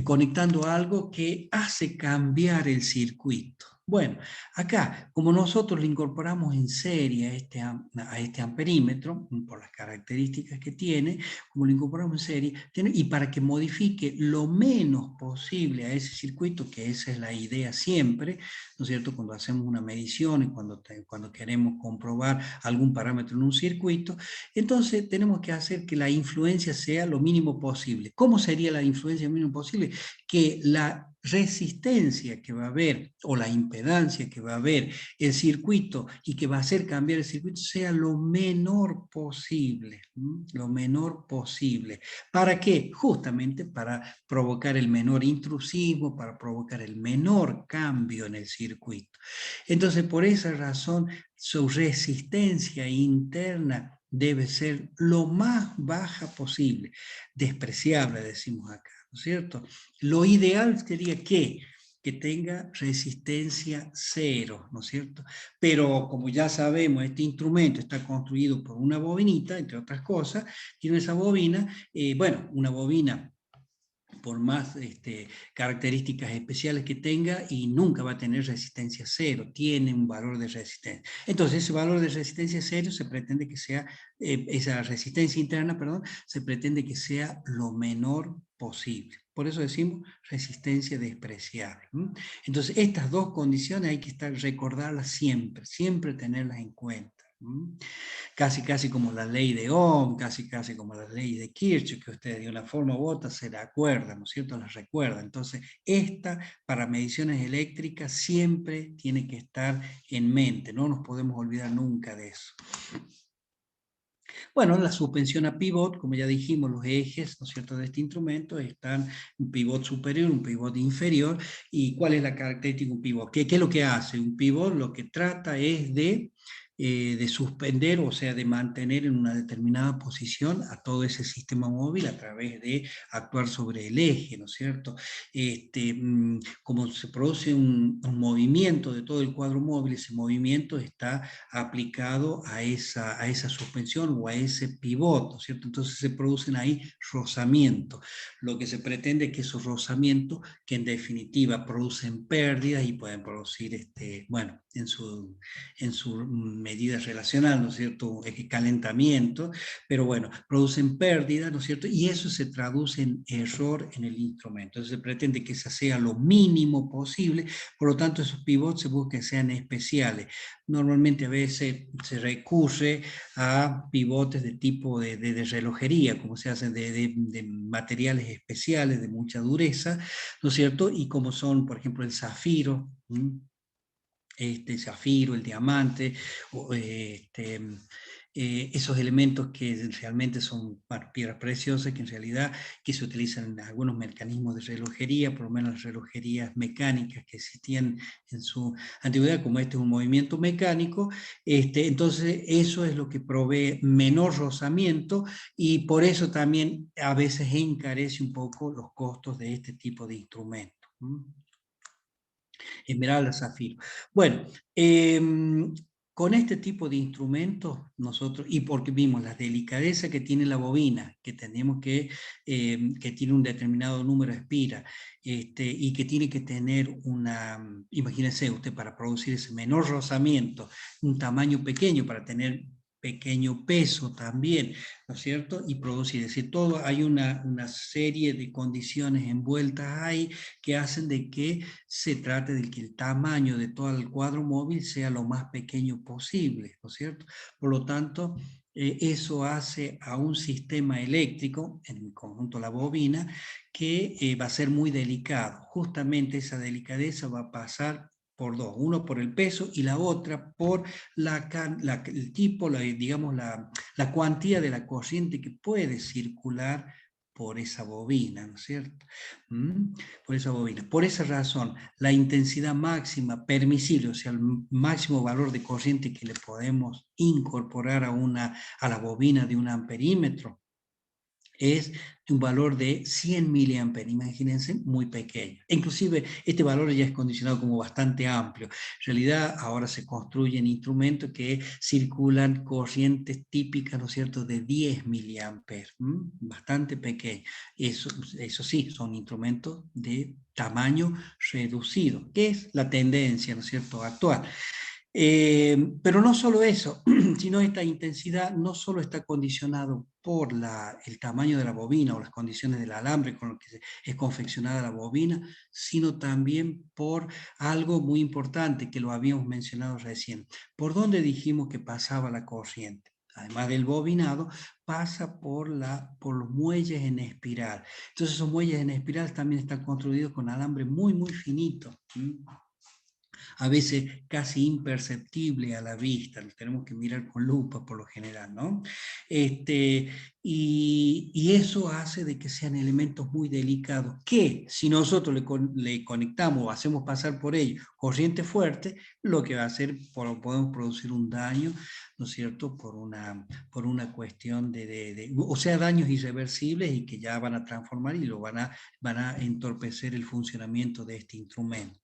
conectando a algo que hace cambiar el circuito. Bueno, acá, como nosotros lo incorporamos en serie a este amperímetro, por las características que tiene, como lo incorporamos en serie, y para que modifique lo menos posible a ese circuito, que esa es la idea siempre, ¿no es cierto?, cuando hacemos una medición y cuando queremos comprobar algún parámetro en un circuito, entonces tenemos que hacer que la influencia sea lo mínimo posible. ¿Cómo sería la influencia lo mínimo posible? Que la resistencia que va a haber o la impedancia que va a haber el circuito y que va a hacer cambiar el circuito sea lo menor posible, lo menor posible. ¿Para qué? Justamente para provocar el menor intrusismo, para provocar el menor cambio en el circuito. Entonces, por esa razón, su resistencia interna debe ser lo más baja posible, despreciable, decimos acá, ¿no es cierto? Lo ideal sería que tenga resistencia cero, ¿no es cierto? Pero como ya sabemos, este instrumento está construido por una bobinita, entre otras cosas, tiene esa bobina, una bobina por más características especiales que tenga, y nunca va a tener resistencia cero, tiene un valor de resistencia. Entonces, ese valor de resistencia cero se pretende que sea, esa resistencia interna, perdón, se pretende que sea lo menor posible. Por eso decimos resistencia despreciable. Entonces, estas dos condiciones hay que recordarlas siempre, siempre tenerlas en cuenta. Casi como la ley de Ohm, casi como la ley de Kirchhoff, que ustedes de una forma u otra se la acuerdan, ¿no es cierto? Las recuerdan. Entonces, esta para mediciones eléctricas siempre tiene que estar en mente, no nos podemos olvidar nunca de eso. Bueno, la suspensión a pivot, como ya dijimos, los ejes, ¿no es cierto?, de este instrumento están un pivot superior, un pivot inferior. ¿Y cuál es la característica de un pivot? ¿Qué es lo que hace? Un pivot lo que trata es de suspender, o sea, de mantener en una determinada posición a todo ese sistema móvil a través de actuar sobre el eje, ¿no es cierto? Como se produce un movimiento de todo el cuadro móvil, ese movimiento está aplicado a esa suspensión o a ese pivot, ¿no es cierto? Entonces se producen ahí rozamientos. Lo que se pretende es que esos rozamientos, que en definitiva producen pérdidas y pueden producir, bueno, en su medida relacional, ¿no es cierto?, calentamiento, pero bueno, producen pérdidas, ¿no es cierto?, y eso se traduce en error en el instrumento. Entonces se pretende que esa sea lo mínimo posible, por lo tanto esos pivots se busca que sean especiales. Normalmente a veces se recurre a pivotes de tipo de relojería, como se hacen de materiales especiales de mucha dureza, ¿no es cierto?, y como son, por ejemplo, el zafiro, zafiro, el diamante, esos elementos que realmente son piedras preciosas, que en realidad que se utilizan en algunos mecanismos de relojería, por lo menos las relojerías mecánicas que existían en su antigüedad, como este es un movimiento mecánico, entonces eso es lo que provee menor rozamiento y por eso también a veces encarece un poco los costos de este tipo de instrumentos. Esmeralda, zafiro. Bueno, con este tipo de instrumentos nosotros, y porque vimos la delicadeza que tiene la bobina, que tenemos que tiene un determinado número de espiras, y que tiene que tener imagínense usted, para producir ese menor rozamiento, un tamaño pequeño para tener pequeño peso también, ¿no es cierto? Y producir, es decir, todo, hay una serie de condiciones envueltas ahí que hacen de que se trate de que el tamaño de todo el cuadro móvil sea lo más pequeño posible, ¿no es cierto? Por lo tanto, eso hace a un sistema eléctrico, en conjunto la bobina, que va a ser muy delicado. Justamente esa delicadeza va a pasar por dos, uno por el peso y la otra por el tipo, digamos, la cuantía de la corriente que puede circular por esa bobina, ¿no es cierto? Por esa bobina. Por esa razón, la intensidad máxima permisible, o sea, el máximo valor de corriente que le podemos incorporar a la bobina de un amperímetro, es un valor de 100 miliamperes, imagínense, muy pequeño. Inclusive este valor ya es condicionado como bastante amplio. En realidad ahora se construyen instrumentos que circulan corrientes típicas, ¿no es cierto?, de 10 miliamperes, bastante pequeño. Eso sí, son instrumentos de tamaño reducido, que es la tendencia, ¿no es cierto?, actual. Pero no solo eso, sino esta intensidad no solo está condicionado por el tamaño de la bobina o las condiciones del alambre con el que es confeccionada la bobina, sino también por algo muy importante que lo habíamos mencionado recién. ¿Por dónde dijimos que pasaba la corriente? Además del bobinado, pasa por los muelles en espiral. Entonces esos muelles en espiral también están construidos con alambre muy, muy finito. A veces casi imperceptible a la vista, lo tenemos que mirar con lupa por lo general, ¿no? Y eso hace de que sean elementos muy delicados, que si nosotros le conectamos o hacemos pasar por ellos corriente fuerte, lo que va a hacer, podemos producir un daño, ¿no es cierto?, por una cuestión o sea, daños irreversibles y que ya van a transformar y van a entorpecer el funcionamiento de este instrumento.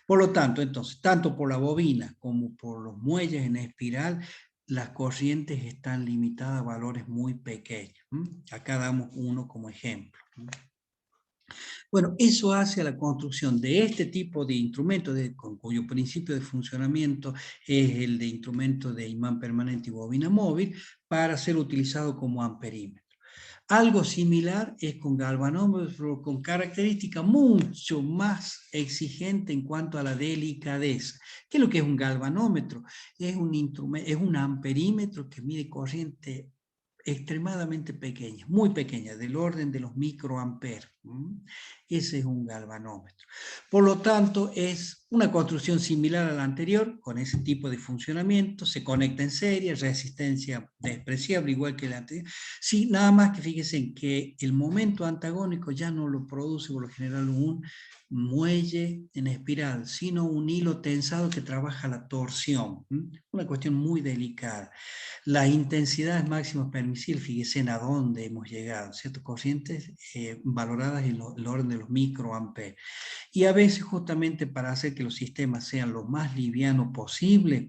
Por lo tanto, entonces, tanto por la bobina como por los muelles en espiral, las corrientes están limitadas a valores muy pequeños. Acá damos uno como ejemplo. Bueno, eso hace a la construcción de este tipo de instrumento, cuyo principio de funcionamiento es el de instrumento de imán permanente y bobina móvil, para ser utilizado como amperímetro. Algo similar es con galvanómetro, con característica mucho más exigente en cuanto a la delicadeza. ¿Qué es lo que es un galvanómetro? Es un instrumento, es un amperímetro que mide corriente extremadamente pequeña, muy pequeña, del orden de los microamperes. Ese es un galvanómetro. Por lo tanto, es una construcción similar a la anterior, con ese tipo de funcionamiento, se conecta en serie, resistencia despreciable, igual que la anterior. Sí, nada más que fíjense en que el momento antagónico ya no lo produce por lo general un muelle en espiral, sino un hilo tensado que trabaja la torsión. Una cuestión muy delicada. Las intensidades máximas permisibles, fíjense en a dónde hemos llegado, ¿cierto? Corrientes valoradas en el orden de los microamperes. Y a veces justamente para hacer que los sistemas sean lo más liviano posible,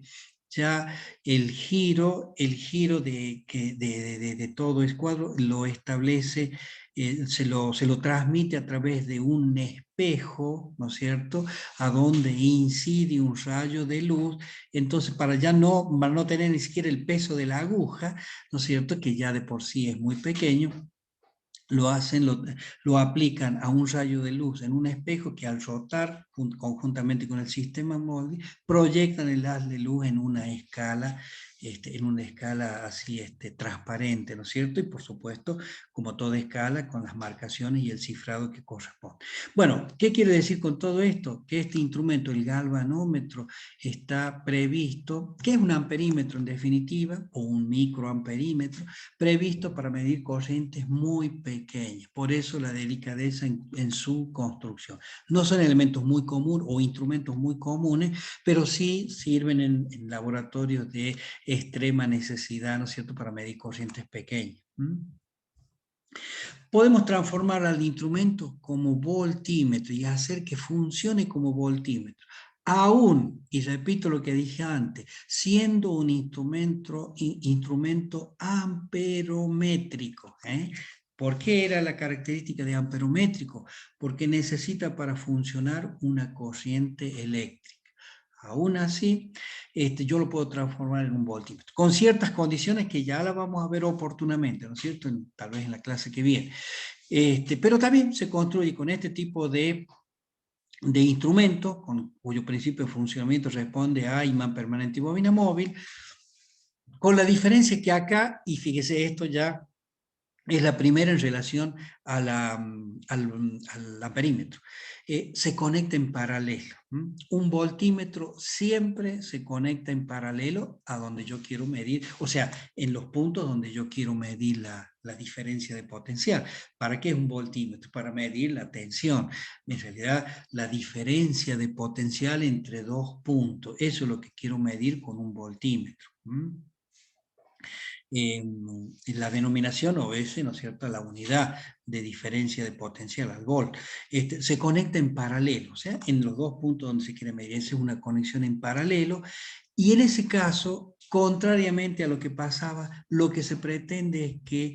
ya el giro de todo escuadro lo establece, se lo transmite a través de un espejo, ¿no es cierto?, a donde incide un rayo de luz. Entonces, para no tener ni siquiera el peso de la aguja, ¿no es cierto?, que ya de por sí es muy pequeño, lo aplican a un rayo de luz en un espejo que al rotar conjuntamente con el sistema móvil proyectan el haz de luz en una escala así transparente, ¿no es cierto? Y por supuesto, como toda escala, con las marcaciones y el cifrado que corresponde. Bueno, ¿qué quiere decir con todo esto? Que este instrumento, el galvanómetro, está previsto, que es un amperímetro en definitiva, o un microamperímetro, previsto para medir corrientes muy pequeñas. Por eso la delicadeza en su construcción. No son elementos muy comunes o instrumentos muy comunes, pero sí sirven en laboratorios de extrema necesidad, ¿no es cierto?, para medir corrientes pequeñas. Podemos transformar al instrumento como voltímetro y hacer que funcione como voltímetro. Aún, y repito lo que dije antes, siendo un instrumento amperométrico. ¿Por qué era la característica de amperométrico? Porque necesita para funcionar una corriente eléctrica. Aún así, yo lo puedo transformar en un voltímetro, con ciertas condiciones que ya las vamos a ver oportunamente, ¿no es cierto?, tal vez en la clase que viene. Pero también se construye con este tipo de instrumentos, cuyo principio de funcionamiento responde a imán permanente y bobina móvil, con la diferencia que acá, y fíjese, esto ya es la primera en relación al amperímetro. Se conecta en paralelo. Un voltímetro siempre se conecta en paralelo a donde yo quiero medir, o sea, en los puntos donde yo quiero medir la diferencia de potencial. ¿Para qué es un voltímetro? Para medir la tensión. En realidad, la diferencia de potencial entre dos puntos. Eso es lo que quiero medir con un voltímetro. La denominación obedece, ¿no es cierto?, a la unidad de diferencia de potencial, al volt. Se conecta en paralelo, o sea, en los dos puntos donde se quiere medir. Esa es una conexión en paralelo, y en ese caso, contrariamente a lo que pasaba, lo que se pretende es que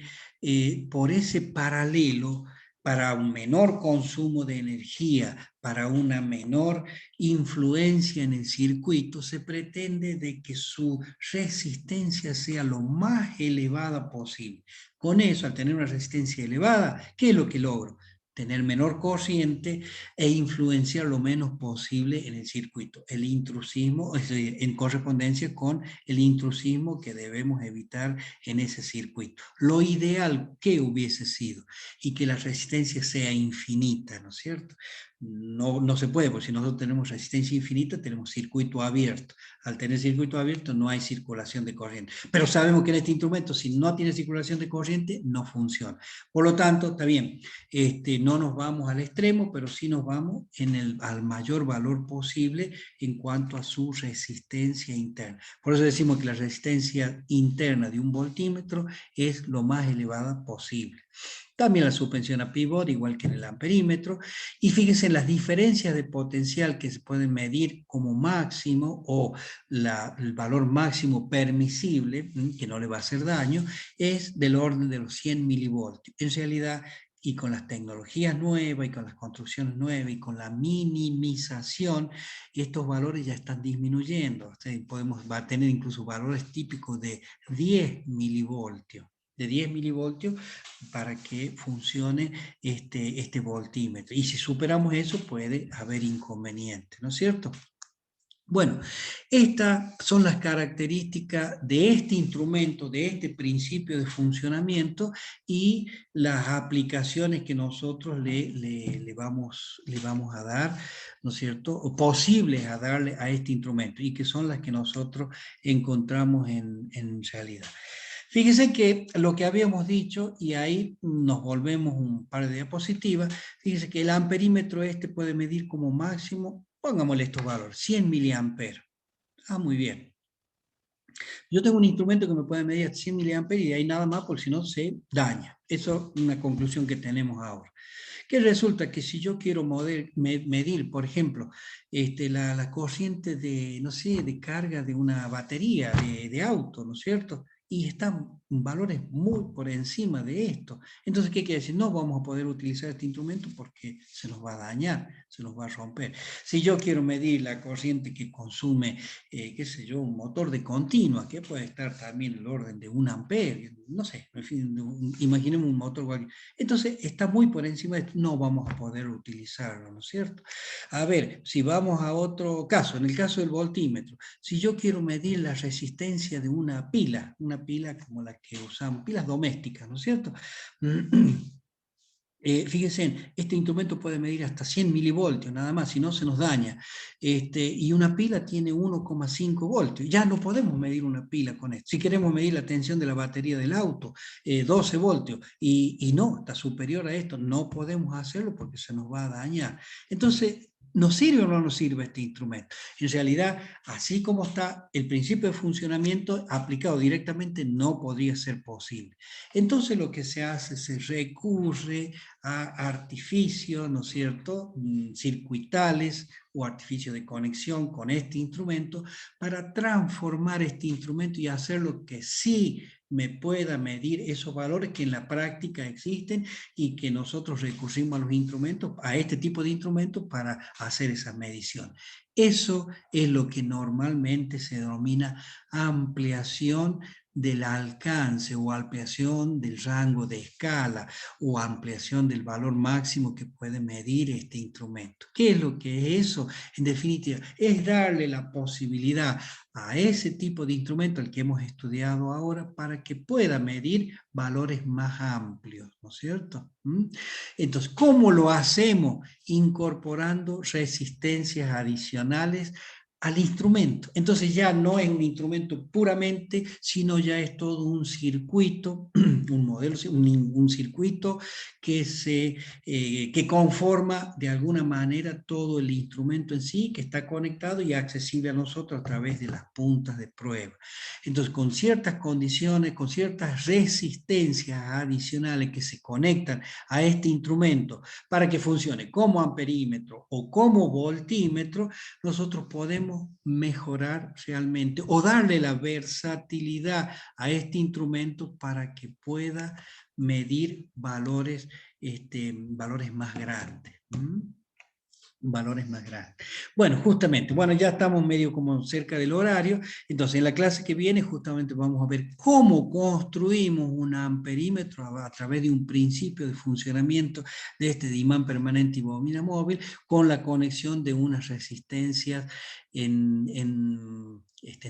por ese paralelo, para un menor consumo de energía, para una menor influencia en el circuito, se pretende de que su resistencia sea lo más elevada posible. Con eso, al tener una resistencia elevada, ¿qué es lo que logro? Tener menor corriente e influenciar lo menos posible en el circuito. El intrusismo, en correspondencia con el intrusismo que debemos evitar en ese circuito. Lo ideal que hubiese sido, y que la resistencia sea infinita, ¿no es cierto? No se puede, porque si nosotros tenemos resistencia infinita, tenemos circuito abierto. Al tener circuito abierto no hay circulación de corriente. Pero sabemos que en este instrumento, si no tiene circulación de corriente, no funciona. Por lo tanto, está bien, no nos vamos al extremo, pero sí nos vamos al mayor valor posible en cuanto a su resistencia interna. Por eso decimos que la resistencia interna de un voltímetro es lo más elevada posible. También la suspensión a pivot, igual que en el amperímetro. Y fíjense en las diferencias de potencial que se pueden medir como máximo, o el valor máximo permisible, que no le va a hacer daño, es del orden de los 100 milivoltios. En realidad, y con las tecnologías nuevas, y con las construcciones nuevas, y con la minimización, estos valores ya están disminuyendo. Va a tener incluso valores típicos de 10 milivoltios. de 10 milivoltios para que funcione este voltímetro. Y si superamos eso puede haber inconvenientes, ¿no es cierto? Bueno, estas son las características de este instrumento, de este principio de funcionamiento y las aplicaciones que nosotros le vamos a dar, ¿no es cierto? O posibles a darle a este instrumento y que son las que nosotros encontramos en realidad. Fíjense que lo que habíamos dicho, y ahí nos volvemos un par de diapositivas, fíjense que el amperímetro puede medir como máximo, pongámosle estos valores, 100 miliamperes. Ah, muy bien. Yo tengo un instrumento que me puede medir 100 miliamperes y de ahí nada más, porque si no se daña. Eso es una conclusión que tenemos ahora. Que resulta que si yo quiero medir, por ejemplo, la corriente de, no sé, de carga de una batería de auto, ¿no es cierto? Y están valores muy por encima de esto. Entonces, ¿qué quiere decir? No vamos a poder utilizar este instrumento porque se nos va a dañar, se nos va a romper. Si yo quiero medir la corriente que consume, qué sé yo, un motor de continua, que puede estar también en el orden de 1 ampere, no sé, en fin, imaginemos un motor cualquier. Entonces, está muy por encima de esto, no vamos a poder utilizarlo, ¿no es cierto? A ver, si vamos a otro caso, en el caso del voltímetro, si yo quiero medir la resistencia de una pila como la que usamos, pilas domésticas, ¿no es cierto? Fíjense, este instrumento puede medir hasta 100 milivoltios, nada más, si no se nos daña. Y una pila tiene 1,5 voltios. Ya no podemos medir una pila con esto. Si queremos medir la tensión de la batería del auto, 12 voltios, y no, está superior a esto, no podemos hacerlo porque se nos va a dañar. Entonces, ¿nos sirve o no nos sirve este instrumento? En realidad, así como está el principio de funcionamiento aplicado directamente, no podría ser posible. Entonces, lo que se hace, se recurre a artificios, ¿no es cierto?, circuitales o artificios de conexión con este instrumento para transformar este instrumento y hacer lo que sí me pueda medir esos valores que en la práctica existen y que nosotros recurrimos a los instrumentos, a este tipo de instrumentos para hacer esa medición. Eso es lo que normalmente se denomina ampliación del alcance o ampliación del rango de escala o ampliación del valor máximo que puede medir este instrumento. ¿Qué es lo que es eso? En definitiva, es darle la posibilidad a ese tipo de instrumento, el que hemos estudiado ahora, para que pueda medir valores más amplios, ¿no es cierto? Entonces, ¿cómo lo hacemos? Incorporando resistencias adicionales al instrumento. Entonces ya no es un instrumento puramente, sino ya es todo un circuito, un modelo, un circuito que conforma de alguna manera todo el instrumento en sí, que está conectado y accesible a nosotros a través de las puntas de prueba. Entonces, con ciertas condiciones, con ciertas resistencias adicionales que se conectan a este instrumento para que funcione como amperímetro o como voltímetro, nosotros podemos mejorar realmente o darle la versatilidad a este instrumento para que pueda medir valores, valores más grandes. Valores más grandes. Bueno, justamente, bueno, ya estamos medio como cerca del horario, entonces en la clase que viene justamente vamos a ver cómo construimos un amperímetro a través de un principio de funcionamiento de imán permanente y bobina móvil con la conexión de unas resistencias en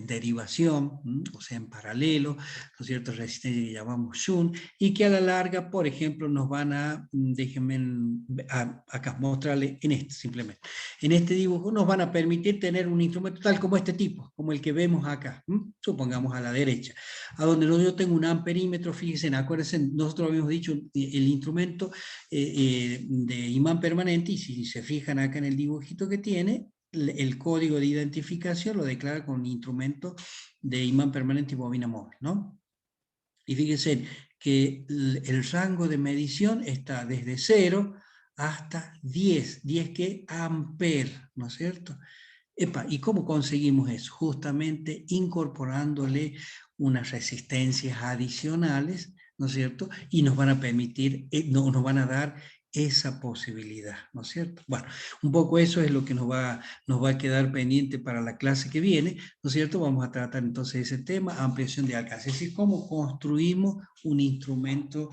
derivación, o sea, en paralelo, ¿no es cierto?, resistencias que llamamos shunt, y que a la larga, por ejemplo, nos van a, déjenme acá mostrarles en este simplemente, en este dibujo nos van a permitir tener un instrumento tal como este tipo, como el que vemos acá, supongamos a la derecha, a donde yo tengo un amperímetro, fíjense, acuérdense, nosotros habíamos dicho el instrumento de imán permanente, y si se fijan acá en el dibujito que tiene, el código de identificación lo declara con un instrumento de imán permanente y bobina móvil, ¿no? Y fíjense que el rango de medición está desde 0 hasta 10 que amper, ¿no es cierto? Epa, ¿y cómo conseguimos eso? Justamente incorporándole unas resistencias adicionales, ¿no es cierto? Y nos van a permitir, nos van a dar esa posibilidad, ¿no es cierto? Bueno, un poco eso es lo que nos va a quedar pendiente para la clase que viene, ¿no es cierto? Vamos a tratar entonces ese tema, ampliación de alcance, es decir, cómo construimos un instrumento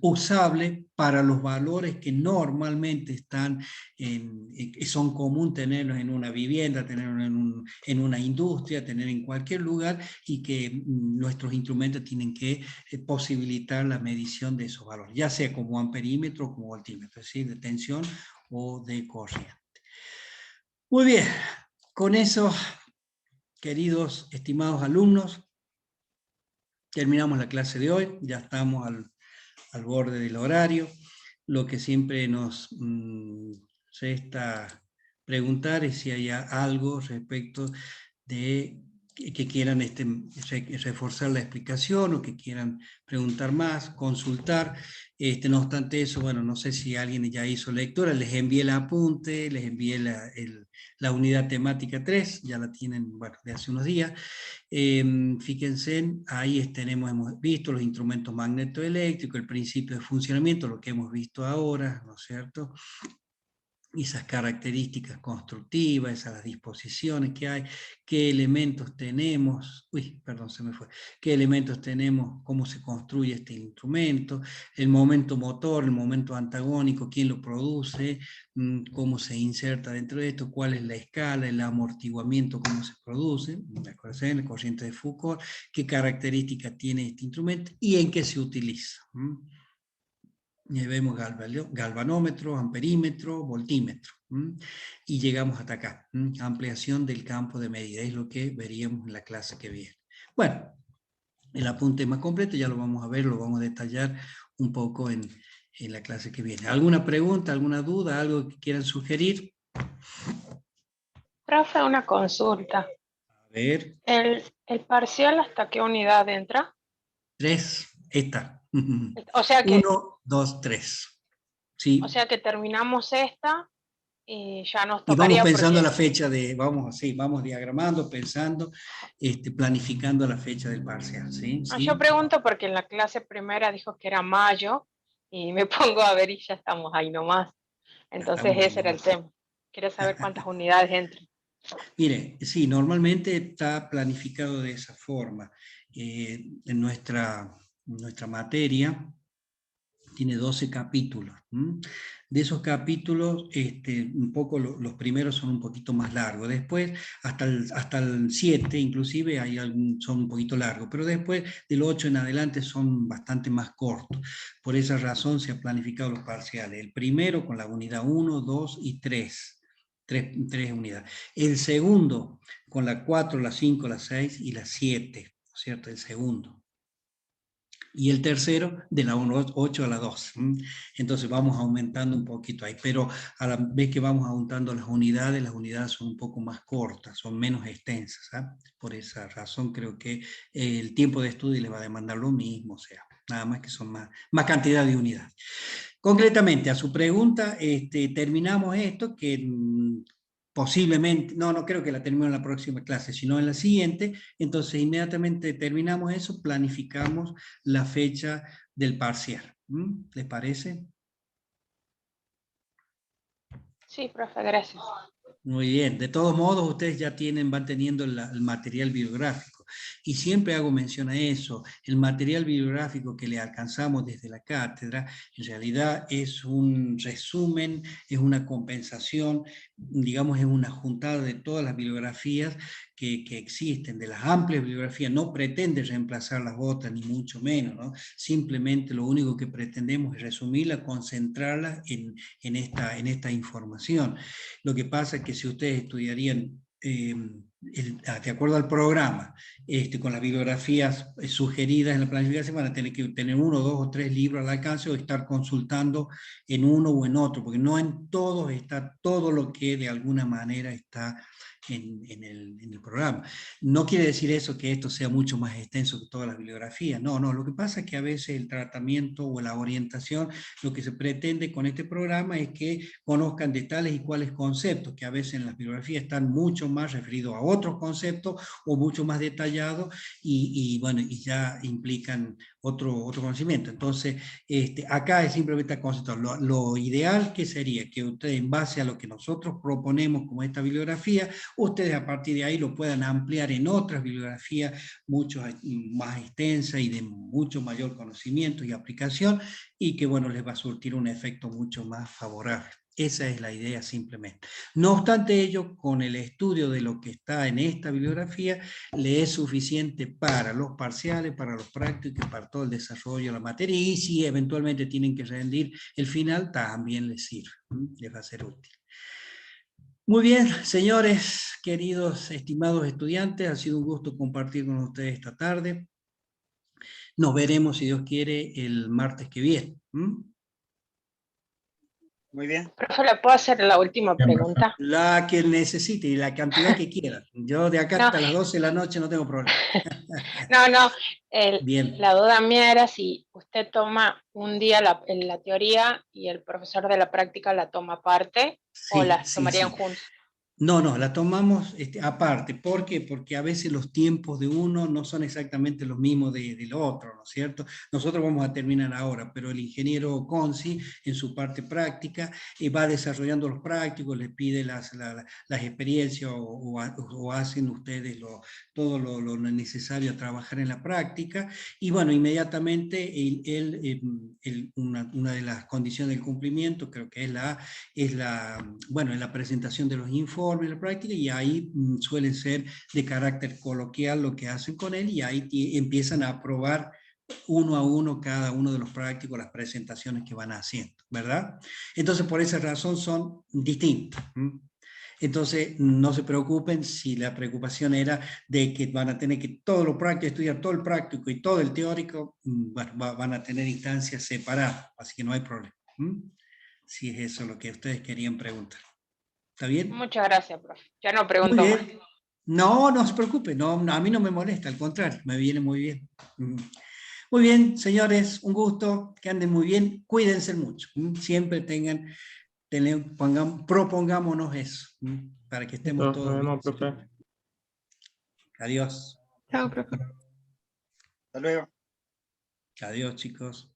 usable para los valores que normalmente están son común tenerlos en una vivienda, tenerlos en una industria, tener en cualquier lugar, y que nuestros instrumentos tienen que posibilitar la medición de esos valores, ya sea como amperímetro o como voltímetro, es decir, de tensión o de corriente. Muy bien, con eso, queridos, estimados alumnos, terminamos la clase de hoy, ya estamos al borde del horario. Lo que siempre nos resta preguntar es si hay algo respecto de que quieran reforzar la explicación o que quieran preguntar más, consultar. No obstante eso, bueno, no sé si alguien ya hizo lectura, les envié el apunte, les envié la unidad temática 3, ya la tienen, bueno, de hace unos días. Fíjense, ahí hemos visto los instrumentos magnetoeléctricos, el principio de funcionamiento, lo que hemos visto ahora, ¿no es cierto? Esas características constructivas, esas disposiciones que hay, qué elementos tenemos, se me fue, qué elementos tenemos, cómo se construye este instrumento, el momento motor, el momento antagónico, quién lo produce, cómo se inserta dentro de esto, cuál es la escala, el amortiguamiento, cómo se produce, acuérdense, la corriente de Foucault, qué características tiene este instrumento y en qué se utiliza. Y vemos galvanómetro, amperímetro, voltímetro, y llegamos hasta acá, ampliación del campo de medida, es lo que veríamos en la clase que viene. Bueno, el apunte más completo ya lo vamos a ver, lo vamos a detallar un poco en la clase que viene. ¿Alguna pregunta, alguna duda, algo que quieran sugerir? Profe, una consulta. A ver. ¿El parcial hasta qué unidad entra? 3, esta. O sea que, 1, 2, 3. Sí. o sea que terminamos esta y ya nos Y vamos tocaría pensando porque... la fecha vamos diagramando, pensando, planificando la fecha del parcial, ¿sí? No, ¿Sí? yo pregunto porque en la clase primera dijo que era mayo y me pongo a ver y ya estamos ahí nomás. Entonces Estamos ahí ese era el nomás. tema. Quiero saber cuántas unidades entran. Mire, sí, normalmente está planificado de esa forma. En nuestra materia tiene 12 capítulos. De esos capítulos, un poco los primeros son un poquito más largos. Después, hasta el 7, inclusive, son un poquito largos. Pero después, del 8 en adelante, son bastante más cortos. Por esa razón se han planificado los parciales. El primero con la unidad 1, 2 y 3. Tres unidades. El segundo con la 4, la 5, la 6 y la 7, ¿cierto? El segundo. Y el tercero de la 8 a la 2. Entonces vamos aumentando un poquito ahí, pero a la vez que vamos aumentando las unidades son un poco más cortas, son menos extensas. Por esa razón creo que el tiempo de estudio les va a demandar lo mismo, o sea, nada más que son más cantidad de unidades. Concretamente, a su pregunta, terminamos esto que posiblemente, no creo que la termine en la próxima clase, sino en la siguiente. Entonces inmediatamente terminamos eso, planificamos la fecha del parcial. ¿Les parece? Sí, profe, gracias. Muy bien, de todos modos ustedes ya van teniendo el material bibliográfico, y siempre hago mención a eso. El material bibliográfico que le alcanzamos desde la cátedra en realidad es un resumen, es una compensación, digamos, es una juntada de todas las bibliografías que existen, de las amplias bibliografías. No pretende reemplazar las otras, ni mucho menos, ¿no? Simplemente lo único que pretendemos es resumirla, concentrarla en esta información. Lo que pasa es que si ustedes estudiarían de acuerdo al programa, con las bibliografías sugeridas en la planificación, van a tener que tener 1, 2 o 3 libros al alcance, o estar consultando en uno o en otro, porque no en todos está todo lo que de alguna manera está en el programa. No quiere decir eso que esto sea mucho más extenso que todas las bibliografías, no, lo que pasa es que a veces el tratamiento o la orientación, lo que se pretende con este programa es que conozcan de tales y cuales conceptos, que a veces en las bibliografías están mucho más referidos a otros conceptos o mucho más detallados bueno, y ya implican otro conocimiento. Entonces, acá es simplemente el concepto. Lo ideal que sería que ustedes, en base a lo que nosotros proponemos como esta bibliografía, ustedes a partir de ahí lo puedan ampliar en otras bibliografías mucho más extensas y de mucho mayor conocimiento y aplicación, y que, bueno, les va a surtir un efecto mucho más favorable. Esa es la idea simplemente. No obstante ello, con el estudio de lo que está en esta bibliografía, le es suficiente para los parciales, para los prácticos, para todo el desarrollo de la materia, y si eventualmente tienen que rendir el final, también les sirve, les va a ser útil. Muy bien, señores, queridos, estimados estudiantes, ha sido un gusto compartir con ustedes esta tarde. Nos veremos, si Dios quiere, el martes que viene. Muy bien. Profe, ¿le puedo hacer la última pregunta? La que necesite y la cantidad que quiera. Yo de acá No. hasta las 12 de la noche no tengo problema. No, Bien. la duda mía era si usted toma un día la teoría y el profesor de la práctica la toma aparte, o Sí, las sí, tomarían sí. juntos. No, la tomamos aparte. ¿Por qué? Porque a veces los tiempos de uno no son exactamente los mismos del otro, ¿no es cierto? Nosotros vamos a terminar ahora, pero el ingeniero Conci, en su parte práctica, va desarrollando los prácticos, les pide las experiencias o hacen ustedes todo lo necesario a trabajar en la práctica, y bueno, inmediatamente una de las condiciones del cumplimiento, creo que es la presentación de los informes, la práctica, y ahí suelen ser de carácter coloquial lo que hacen con él, y ahí empiezan a aprobar uno a uno cada uno de los prácticos, las presentaciones que van haciendo, ¿verdad? Entonces, por esa razón son distintos. Entonces, no se preocupen si la preocupación era de que van a tener que todo lo práctico, estudiar todo el práctico y todo el teórico, bueno, van a tener instancias separadas, así que no hay problema. Si es eso lo que ustedes querían preguntar. ¿Está bien? Muchas gracias, profe. Ya no Muy pregunto más. bien. No se preocupe, no, a mí no me molesta, al contrario, me viene muy bien. Muy bien, señores, un gusto, que anden muy bien, cuídense mucho. Siempre propongámonos eso, para que estemos todos bien. profe. Adiós. Chao, profe. Hasta luego. Adiós, chicos.